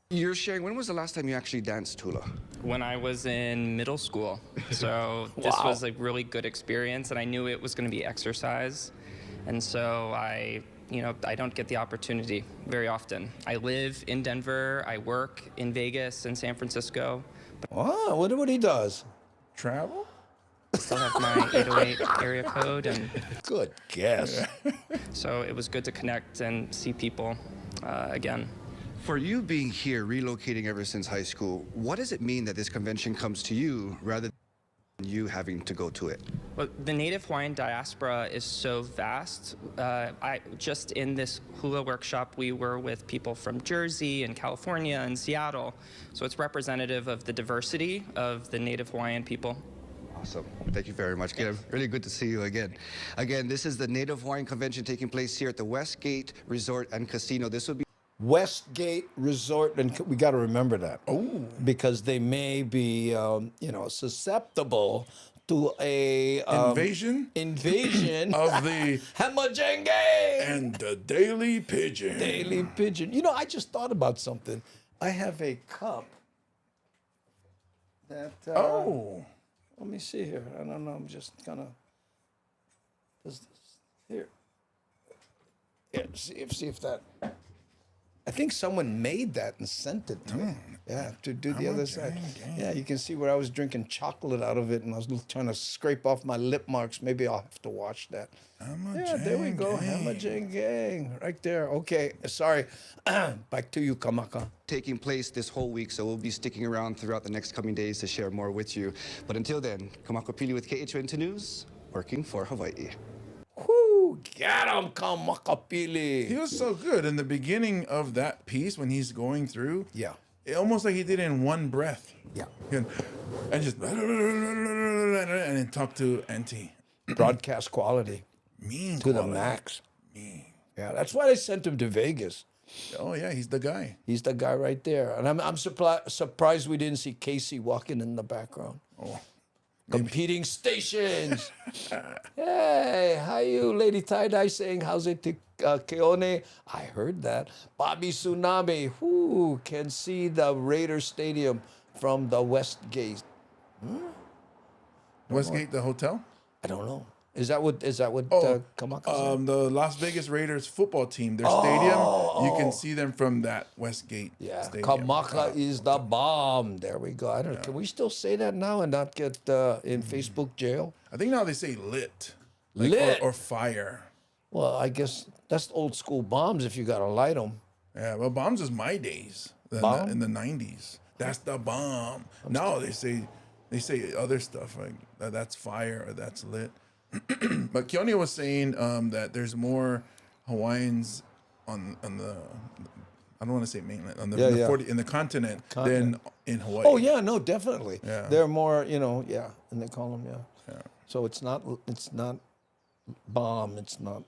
You're sharing, when was the last time you actually danced hula? When I was in middle school. So this was a really good experience, and I knew it was going to be exercise. And so I don't get the opportunity very often. I live in Denver. I work in Vegas and San Francisco. Wow, I wonder what he does. Travel? I still have my 808 area code. And good guess. So it was good to connect and see people again. For you being here, relocating ever since high school, what does it mean that this convention comes to you rather than you having to go to it? Well, the Native Hawaiian diaspora is so vast. Just in this hula workshop, we were with people from Jersey and California and Seattle. So it's representative of the diversity of the Native Hawaiian people. Awesome. Thank you very much, Caleb. Really good to see you again. Again, this is the Native Hawaiian Convention taking place here at the Westgate Resort and Casino. This will be Westgate Resort, and we got to remember that. Oh, because they may be, susceptible to a invasion of the Hamajenge and the Daily Pidgin. Daily Pidgin. You know, I just thought about something. I have a cup that. Let me see here. I don't know. I'm just gonna. Here. Yeah. See if that. I think someone made that and sent it to me. Yeah, to do the other side. Yeah, you can see where I was drinking chocolate out of it, and I was trying to scrape off my lip marks. Maybe I'll have to wash that. Yeah, there we go. Hamajang gang. Right there. Okay, sorry. Back to you, Kamaka. Taking place this whole week, so we'll be sticking around throughout the next coming days to share more with you. But until then, Kamaka Pili with KHON2 News, working for Hawaii. Whoo, get him, Kamakapili. He was so good in the beginning of that piece when he's going through. Yeah. Almost like he did it in one breath. Yeah. And just and then talk to Auntie. Broadcast quality. Mean to quality. The max. Mean. Yeah, that's why they sent him to Vegas. Oh yeah, he's the guy. He's the guy right there. And I'm surprised we didn't see Casey walking in the background. Oh. Competing stations. Hey, how you, Lady Tie-Dye, saying, how's it to Keone? I heard that. Bobby Tsunami, who can see the Raider Stadium from the Westgate. Westgate, the hotel? I don't know. Is that what Kamaka said? The Las Vegas Raiders football team, their stadium, you can see them from that Westgate stadium. Kamaka is the bomb. There we go. I don't know. Can we still say that now and not get in Facebook jail? I think now they say lit. Lit? Or fire. Well, I guess that's old school bombs if you got to light them. Yeah, well, bombs is my days in the 90s. That's the bomb. Now they say other stuff like that's fire or that's lit. But Keone was saying that there's more Hawaiians on the I don't want to say mainland on the 40 in the continent than in Hawaii. Oh yeah, no, definitely. Yeah. They're more, and they call them So it's not bomb. It's not.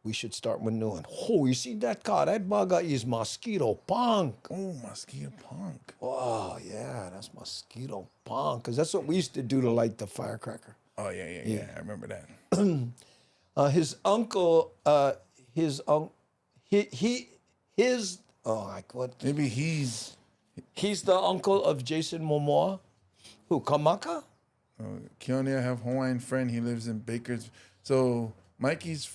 We should start with new one. Oh, you see that car? That baga is mosquito punk. Oh, mosquito punk. Oh yeah, that's mosquito punk. Cause that's what we used to do to light the firecracker. Oh yeah. I remember that. His uncle, he's the uncle of Jason Momoa. Who, Kamaka? Keone, I have Hawaiian friend. He lives in Baker's. So Mikey's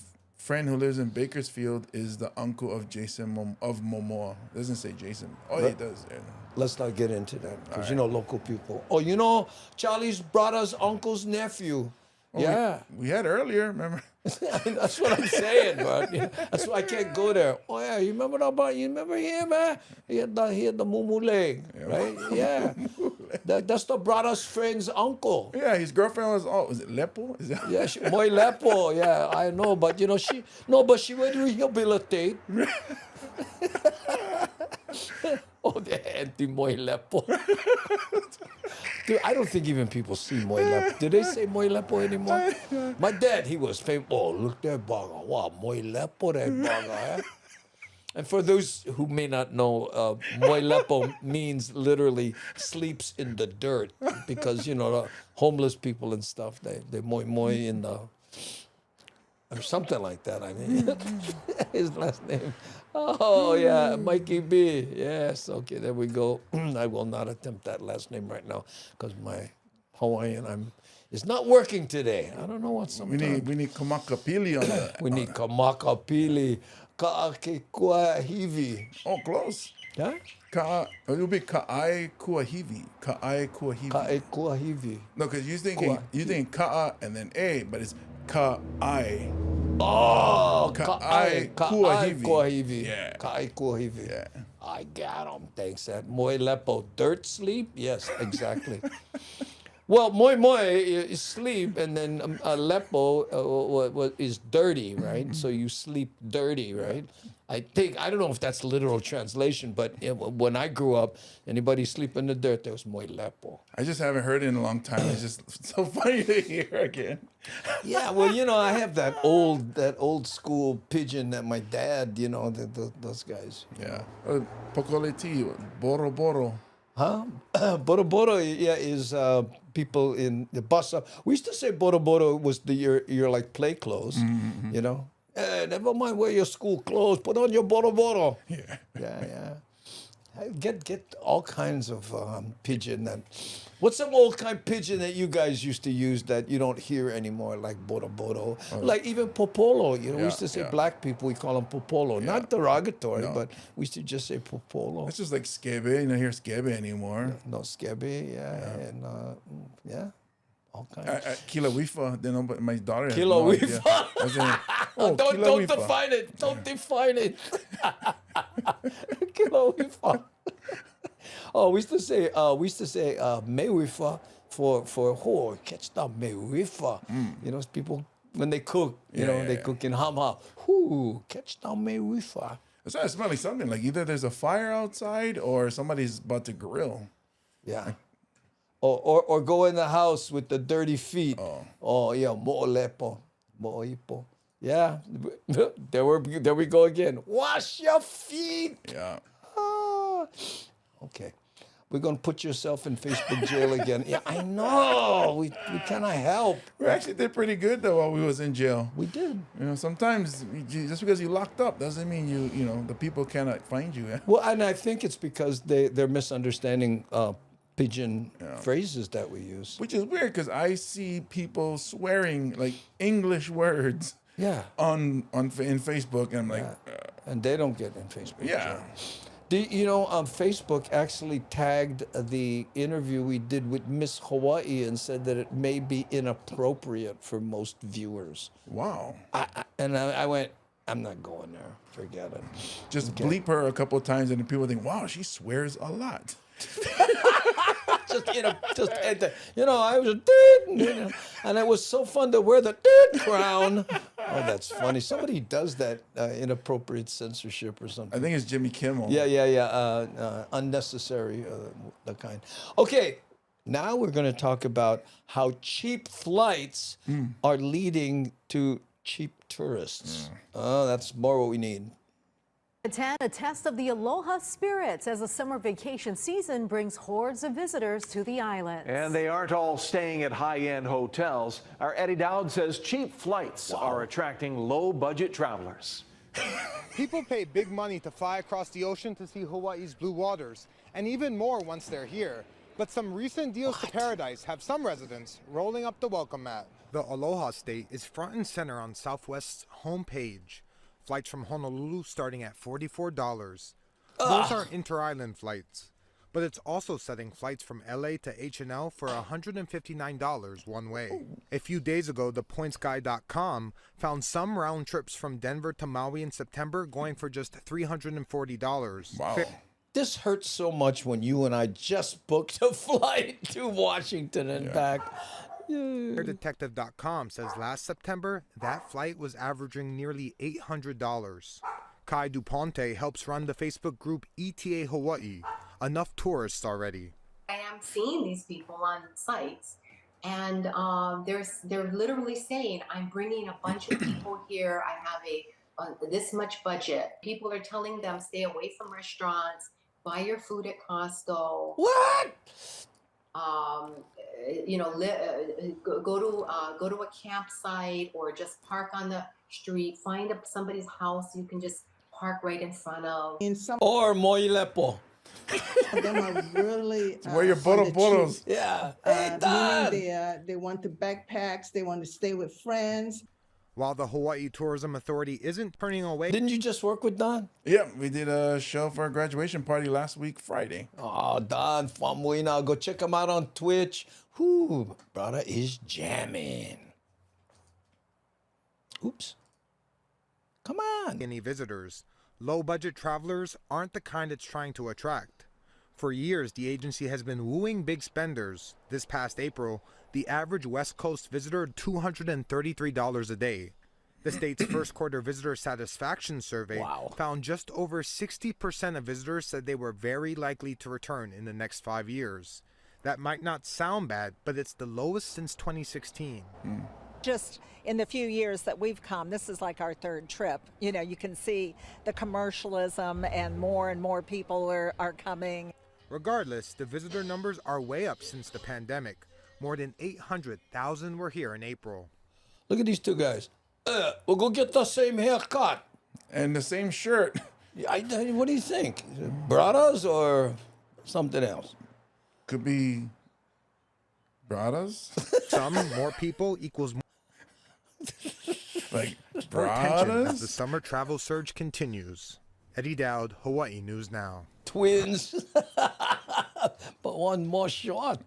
friend who lives in Bakersfield is the uncle of Jason of Momoa. It doesn't say Jason. Oh, yeah, it does. Yeah. Let's not get into that because you know local people. Oh, you know Charlie's brother's uncle's nephew. Oh, Yeah. we had earlier. Remember? That's what I'm saying, but that's why I can't go there. Oh yeah, you remember about you remember him, man? He had the mumu leg, right? Yeah. That's the brother's friend's uncle. Yeah, his girlfriend was it Lepo? Is that? Yeah, Moi Lepo. Yeah, I know, but you know she went rehabilitate. Oh, the anti-Moi Lepo. Dude, I don't think even people see Moi Lepo. Do they say Moi Lepo anymore? My dad, he was famous. Oh, look that bugger. Wow, Moi Lepo, that bugger. Eh? And for those who may not know, Moi Lepo means literally sleeps in the dirt because, you know, the homeless people and stuff, they moi in the... Or something like that, I mean. His last name. Oh, yeah, Mikey B. Yes, okay, there we go. I will not attempt that last name right now because my Hawaiian is not working today. I don't know what sometimes. We need Kamakapili on that. We need Kamakapili. Ka'akekuahivi. Oh, close. Yeah? It would be Ka'ai Kuahivi. Ka'ai Kuahivi. Ka'ai Kuahivi. No, because you think Ka'a and then A, but it's Ka'ai. Oh, Ka'ai Kuahivi. Yeah. Ka'ai Kuahivi. Yeah. I got him. Thanks, that Moi Lepo. Dirt sleep? Yes, exactly. Well, Moi is sleep, and then Lepo is dirty, right? So you sleep dirty, right? I don't know if that's literal translation, but when I grew up, anybody sleep in the dirt, there was Moi Lepo. I just haven't heard it in a long time. It's just so funny to hear again. Yeah, well, you know, I have that old school Pidgin that my dad, you know, those guys. Yeah. Pokoleti, Boro Boro. Huh? Boro Boro, yeah, is people in the bus. We used to say Boro Boro was your like play clothes, you know. Never mind wear your school clothes. Put on your Boro Boro. Yeah. Yeah. Get all kinds of Pidgin. What's some old kind Pidgin that you guys used to use that you don't hear anymore, like Boro Boro? Like even Popolo, you know, we used to say black people, we call them Popolo. Yeah. Not derogatory, but we used to just say Popolo. It's just like Skebe. You don't hear Skebe anymore. No Skebe, and all kinds. Kila Wifa, then my daughter. Kila Wifa. Don't define it. Don't define it. Kila Wifa. Oh, we used to say mewifa for catch the mewifa. You know, people when they cook, you know, they cook in hama. Catch the mewifa. It's not smelling something like either there's a fire outside or somebody's about to grill. Yeah. Or go in the house with the dirty feet. Oh yeah, mo'olepo, mo'ipo. Yeah, there we go again. Wash your feet. Yeah. Okay. We're going to put yourself in Facebook jail again. Yeah, I know. We cannot help. We actually did pretty good, though, while we was in jail. We did. You know, sometimes just because you locked up doesn't mean you know, the people cannot find you. Well, and I think it's because they're misunderstanding Pidgin phrases that we use. Which is weird because I see people swearing like English words. Yeah. In Facebook, and I'm like, and they don't get in Facebook. Yeah. You know, Facebook actually tagged the interview we did with Miss Hawai'i and said that it may be inappropriate for most viewers. Wow. I went, I'm not going there. Forget it. Just bleep her a couple of times, and then people think, wow, she swears a lot. You know, I was and it was so fun to wear the crown. Oh, that's funny. Somebody does that inappropriate censorship or something. I think it's Jimmy Kimmel. Yeah. Unnecessary, the kind. Okay, now we're going to talk about how cheap flights are leading to cheap tourists. Oh, that's more what we need. A test of the aloha spirit as the summer vacation season brings hordes of visitors to the islands. And they aren't all staying at high-end hotels. Our Eddie Dowd says cheap flights are attracting low-budget travelers. People pay big money to fly across the ocean to see Hawaii's blue waters, and even more once they're here. But some recent deals to paradise have some residents rolling up the welcome mat. The Aloha State is front and center on Southwest's homepage. Flights from Honolulu starting at $44. Those are inter-island flights. But it's also setting flights from LA to H&L for $159 one way. A few days ago, the pointsguy.com found some round trips from Denver to Maui in September going for just $340. Wow. This hurts so much when you and I just booked a flight to Washington and back. Airdetective.com says last September, that flight was averaging nearly $800. Kai Duponte helps run the Facebook group ETA Hawaii. Enough tourists already. I am seeing these people on sites, and they're literally saying, I'm bringing a bunch of people here. I have this much budget. People are telling them, stay away from restaurants, buy your food at Costco. What? Go to a campsite or just park on the street. Find somebody's house you can just park right in front of. Or Moilepo. Them are really Where your boros. Yeah. Meaning they want the backpacks. They want to stay with friends. While the Hawaii Tourism Authority isn't turning away... Didn't you just work with Don? Yeah, we did a show for a graduation party last week, Friday. Oh, Don Famuina. Go check him out on Twitch. Whoo, brother is jamming. Oops. Come on. Any visitors. Low-budget travelers aren't the kind it's trying to attract. For years, the agency has been wooing big spenders. This past April, the average West Coast visitor $233 a day. The state's first quarter visitor satisfaction survey found just over 60% of visitors said they were very likely to return in the next 5 years. That might not sound bad, but it's the lowest since 2016. Just in the few years that we've come, this is like our third trip. You know, you can see the commercialism and more people are coming. Regardless, the visitor numbers are way up since the pandemic. More than 800,000 were here in April. Look at these two guys. We'll go get the same haircut. And the same shirt. What do you think? Bradas or something else? Could be Bradas. Some more people equals more. Like More attention as Bradas? the summer travel surge continues. Eddie Dowd, Hawaii News Now. Twins, but one more short.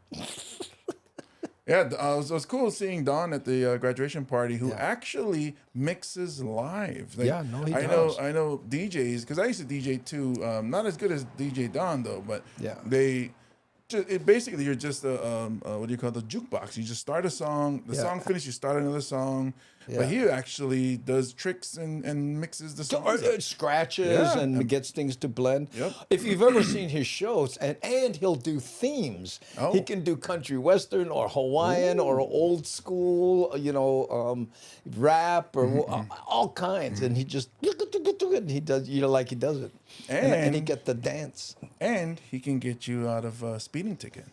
Yeah, it was cool seeing Don at the graduation party, who actually mixes live. Like, Yeah, no, he I does. know DJs, because I used to DJ too. Not as good as DJ Don though, but basically you're just what do you call the jukebox? You just start a song, the song finishes, you start another song. But he actually does tricks and mixes the songs. Scratches and gets things to blend. If you've ever seen his shows, and he'll do themes. He can do country western or Hawaiian or old school, rap or all kinds. And he just he does like he does it. And he get the dance. And he can get you out of a speeding ticket.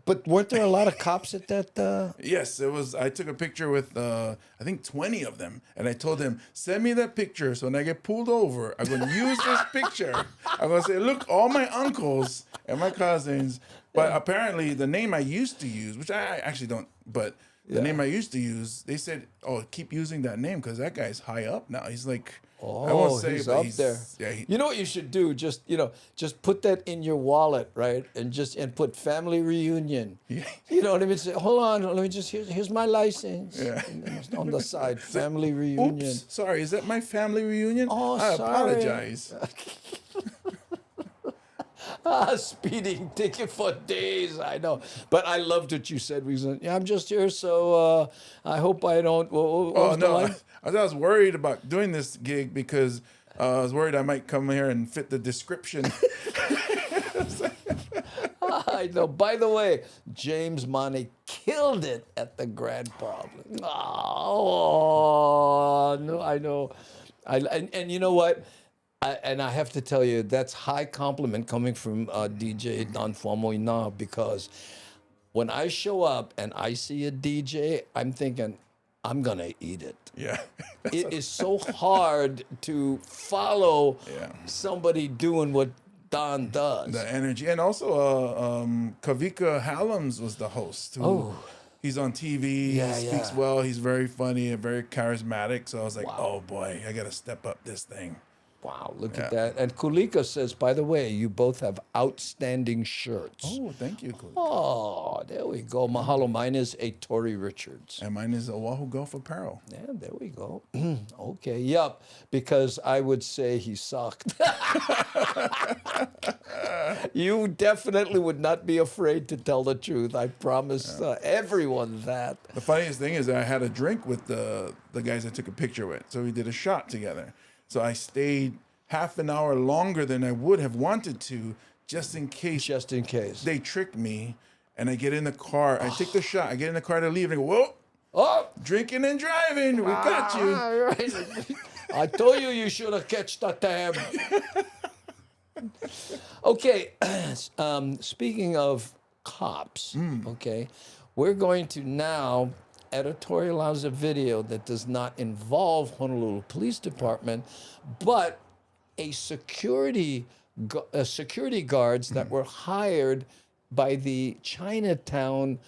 But weren't there a lot of cops at that? Yes, it was. I took a picture with, I think 20 of them. And I told them, send me that picture. So when I get pulled over, I'm going to use this picture. I'm going to say, look, all my uncles and my cousins. But apparently the name I used to use, which I actually don't, but the name I used to use, they said, oh, keep using that name because that guy's high up now. He's like, I won't say, he's but up there. Yeah, You know what you should do? Just put that in your wallet, right? And put family reunion. You know what I mean? Say, hold on, let me just here's my license. Yeah. On the side, family reunion. Oops, sorry, is that my family reunion? Oh, I sorry. apologize. Speeding ticket for days, I know. But I loved what you said. I'm just here, so I hope I don't. What was the line? I was worried about doing this gig because I was worried I might come here and fit the description. I know. By the way, James Money killed it at the Grand Problem. Oh, no, I know. And you know what? I have to tell you, that's high compliment coming from DJ Don Famoina, because when I show up and I see a DJ, I'm thinking, I'm going to eat it. Yeah. It is so hard to follow somebody doing what Don does. The energy. And also, Kavika Hallams was the host. He's on TV. Yeah, He speaks yeah. well. He's very funny and very charismatic. So I was like, oh boy, I got to step up this thing. Wow, look at that. And Kulika says, by the way, you both have outstanding shirts. Oh, thank you, Kulika. Oh, there we go. Mahalo. Mine is a Tory Richards. And mine is Oahu Golf Apparel. Yeah, there we go. Okay, yup, because I would say he sucked. You definitely would not be afraid to tell the truth. I promise everyone that. The funniest thing is that I had a drink with the guys I took a picture with. So we did a shot together. So I stayed half an hour longer than I would have wanted to, just in case. Just in case. They tricked me, and I get in the car. I take the shot. I get in the car to leave, and I go, whoa. Oh, drinking and driving. We got you. Right. I told you you should have catched the tab. Okay, speaking of cops, okay, we're going to now editorialize a video that does not involve Honolulu Police Department, but a security guards that were hired by the Chinatown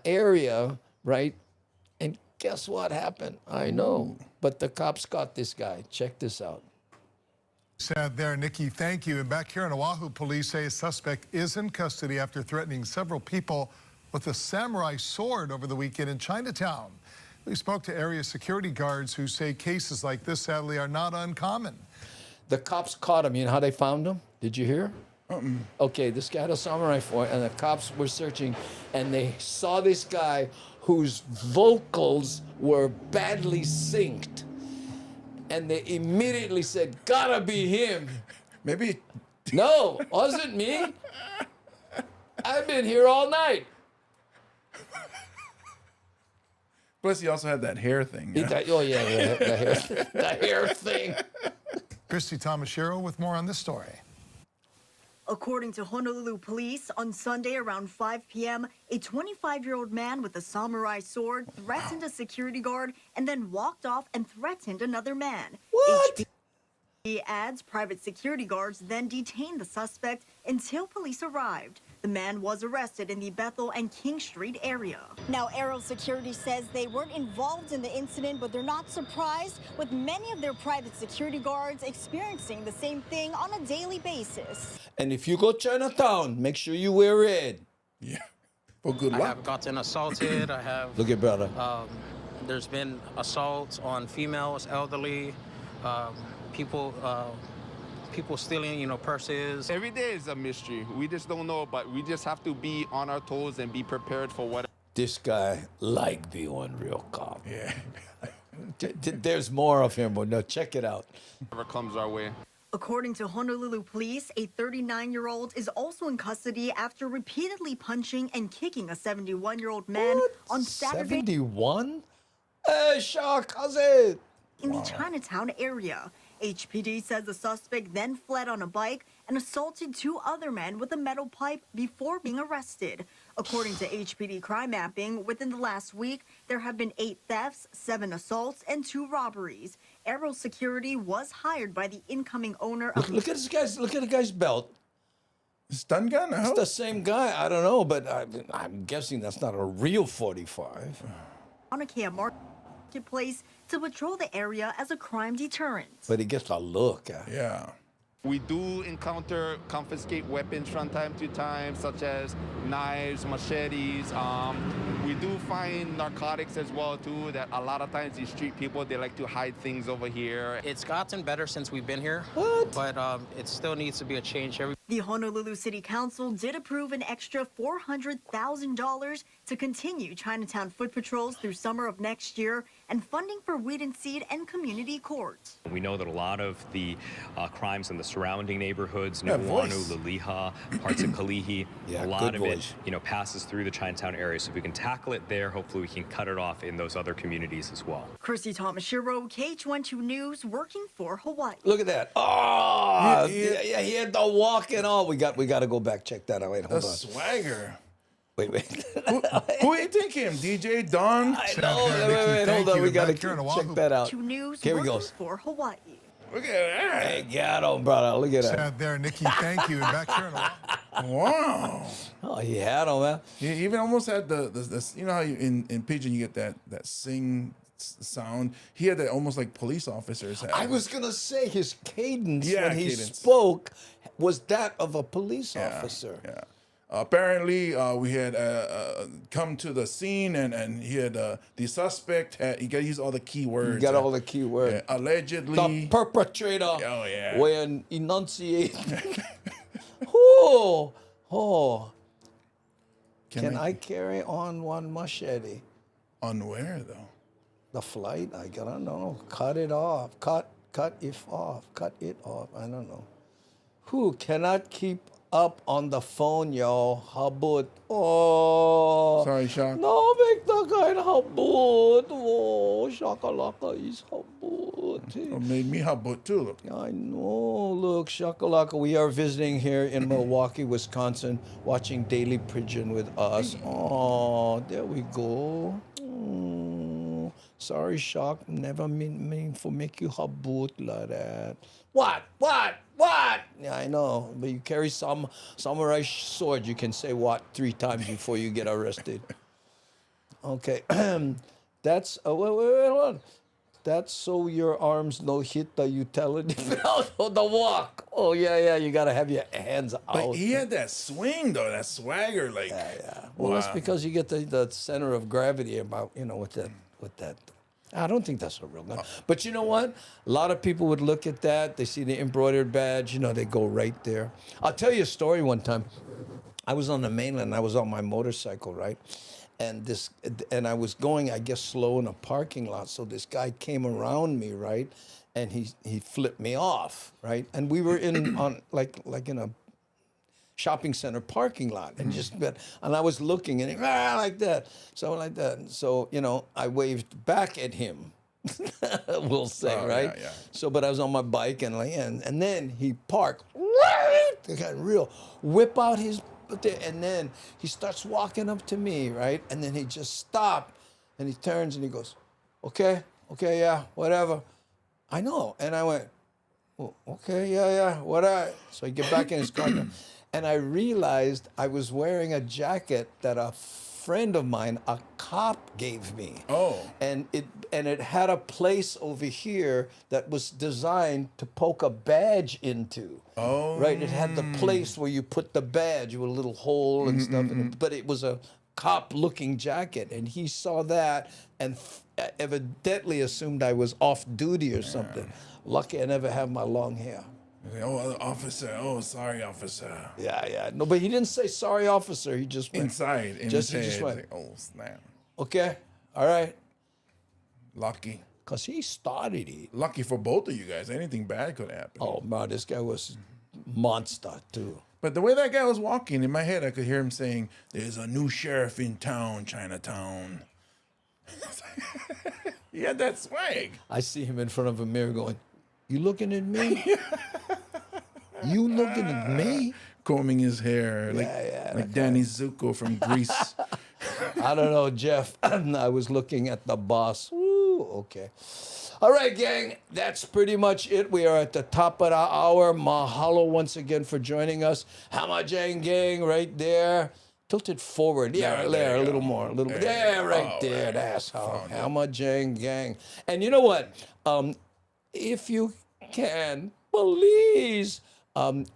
area, right? And guess what happened? I know, but the cops got this guy. Check this out. Sad there, Nikki. Thank you. And back here in Oahu, police say a suspect is in custody after threatening several people with a samurai sword over the weekend in Chinatown. We spoke to area security guards who say cases like this, sadly, are not uncommon. The cops caught him. You know how they found him? Did you hear? Okay, this guy had a samurai sword, and the cops were searching, and they saw this guy whose vocals were badly synced. And they immediately said, gotta be him. Maybe. No, wasn't me. I've been here all night. Plus, he also had that hair thing. The hair thing. Christy Tomashiro with more on this story. According to Honolulu police, on Sunday around 5 p.m., a 25-year-old man with a samurai sword threatened a security guard and then walked off and threatened another man. What? He adds private security guards then detained the suspect until police arrived. The man was arrested in the Bethel and King Street area. Now, Aero Security says they weren't involved in the incident, but they're not surprised with many of their private security guards experiencing the same thing on a daily basis. And if you go Chinatown, make sure you wear red. Yeah. Well, good I luck. have gotten assaulted. I have. Look at brother. There's been assaults on females, elderly, people stealing, purses. Every day is a mystery. We just don't know, but we just have to be on our toes and be prepared for what. This guy like the one real cop. Yeah. There's more of him, but no, check it out. Whatever comes our way. According to Honolulu police, a 39-year-old is also in custody after repeatedly punching and kicking a 71-year-old man on Saturday. 71? Hey, Shock, how's it? In the Chinatown area. HPD says the suspect then fled on a bike and assaulted two other men with a metal pipe before being arrested. According to HPD crime mapping, within the last week, there have been 8 thefts, 7 assaults, and 2 robberies. Aero Security was hired by the incoming owner of... Look at the guy's belt. Stun gun? It's the same guy. I don't know, but I'm guessing that's not a real 45. Mauna Marketplace to patrol the area as a crime deterrent. But he gets a look. Yeah. We do encounter confiscate weapons from time to time, such as knives, machetes. We do find narcotics as well, too, that a lot of times these street people, they like to hide things over here. It's gotten better since we've been here, but it still needs to be a change. The Honolulu City Council did approve an extra $400,000 to continue Chinatown foot patrols through summer of next year and funding for Weed and Seed and community courts. We know that a lot of the crimes in the surrounding neighborhoods, Yeah, Nuuanu, voice. Laliha, parts of Kalihi, Yeah, a lot good of voice. it, passes through the Chinatown area. So if we can tackle it there, hopefully we can cut it off in those other communities as well. Christy Tomashiro, KH12 News, working for Hawaii. Look at that. Oh, yeah, he had the walk and all. We got to go back, check that out. Wait, hold The on. swagger. Wait. Who you think him? DJ Don? I know. Wait, hold on. We got to check that out. News Here he working goes. for Hawaii. Look at that. Hey, got him, brother. Look at that. Sad there, Nikki. Thank you. And back here in Oahu. Wow. Oh, he had them, man. He even almost had the you know how in Pidgin you get that sing sound. He had that almost like police officers have. I was gonna say his cadence Yeah, when he cadence. spoke was that of a police officer. Yeah. Apparently, we had come to the scene, and he had the suspect. He got to use all the key words. You got all the key words. Allegedly, The perpetrator. Oh yeah. When enunciate. Oh. Can I carry on one machete? On where though? The flight. I don't know. Cut it off. Cut it off. Cut it off. I don't know. Who cannot keep up on the phone, yo? Habut. Oh. Sorry, Shock. No, make the guy habut. Oh, shakalaka is habut. It made me habut too. Look. I know. Look, shakalaka. We are visiting here in Milwaukee, Wisconsin, watching Daily Pidgin with us. Oh, there we go. Oh, sorry, Shock. Never mean for make you habut like that. What? Yeah, I know. But you carry some samurai sword. You can say what 3 times before you get arrested. Okay. That's wait, hold on. That's so your arms no hit the utility belt or the walk. Oh yeah. You gotta have your hands out. But he had that swing though, that swagger, like. Yeah. Well, that's because you get the center of gravity about with that. I don't think that's a real gun. But you know what? A lot of people would look at that. They see the embroidered badge. They go right there. I'll tell you a story one time. I was on the mainland. I was on my motorcycle, right? And I was going, I guess, slow in a parking lot. So this guy came around me, right? And he flipped me off, right? And we were on in a shopping center parking lot, and I was looking and like that. So I waved back at him. We'll say, right? Yeah. So, but I was on my bike and then he parked. Right? Got real whip out his, and then he starts walking up to me, right? And then he just stopped and he turns and he goes, okay, yeah, whatever. I know, and I went, oh, okay, yeah, what? So I get back in his car. And I realized I was wearing a jacket that a friend of mine, a cop, gave me. Oh. And it had a place over here that was designed to poke a badge into. Oh. Right? It had the place where you put the badge with a little hole and stuff in it. But it was a cop-looking jacket, and he saw that and evidently assumed I was off duty or something. Lucky I never have my long hair. Oh, officer. Oh, sorry, officer. Yeah. No, but he didn't say sorry, officer. He just went Inside. In He his just head. went. Like, oh, snap. Okay. All right. Lucky. Because he started it. Lucky for both of you guys. Anything bad could happen. Oh, man, this guy was monster, too. But the way that guy was walking, in my head, I could hear him saying, there's a new sheriff in town, Chinatown. He had that swag. I see him in front of a mirror going, you looking at me? You looking at me? Combing his hair like Danny Zuko from Grease. I don't know, Jeff. I was looking at the boss. Woo, okay. All right, gang, that's pretty much it. We are at the top of the hour. Mahalo once again for joining us. Hamajang gang right there. Tilt it forward. Yeah, there, a little more. A little bit. Yeah, right there. Right. That's how. Hamajang gang. And you know what? If you can, please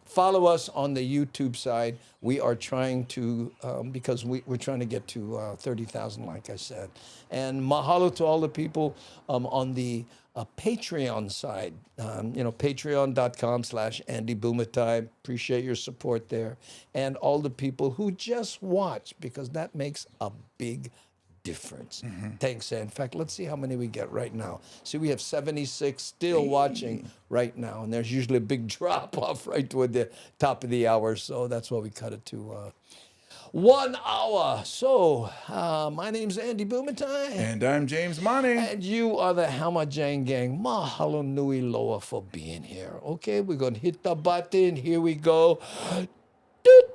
follow us on the YouTube side. We are trying to, because we're trying to get to 30,000, like I said. And mahalo to all the people on the Patreon side. Patreon.com/Andy Bumatai. Appreciate your support there. And all the people who just watch, because that makes a big difference. Thanks. In fact, let's see how many we get right now. See, we have 76 still watching right now, and there's usually a big drop off right toward the top of the hour, so that's why we cut it to 1 hour. So, my name's Andy Bumatai. And I'm James Money. And you are the Hamajang gang. Mahalo nui loa for being here. Okay, we're going to hit the button. Here we go. Doot.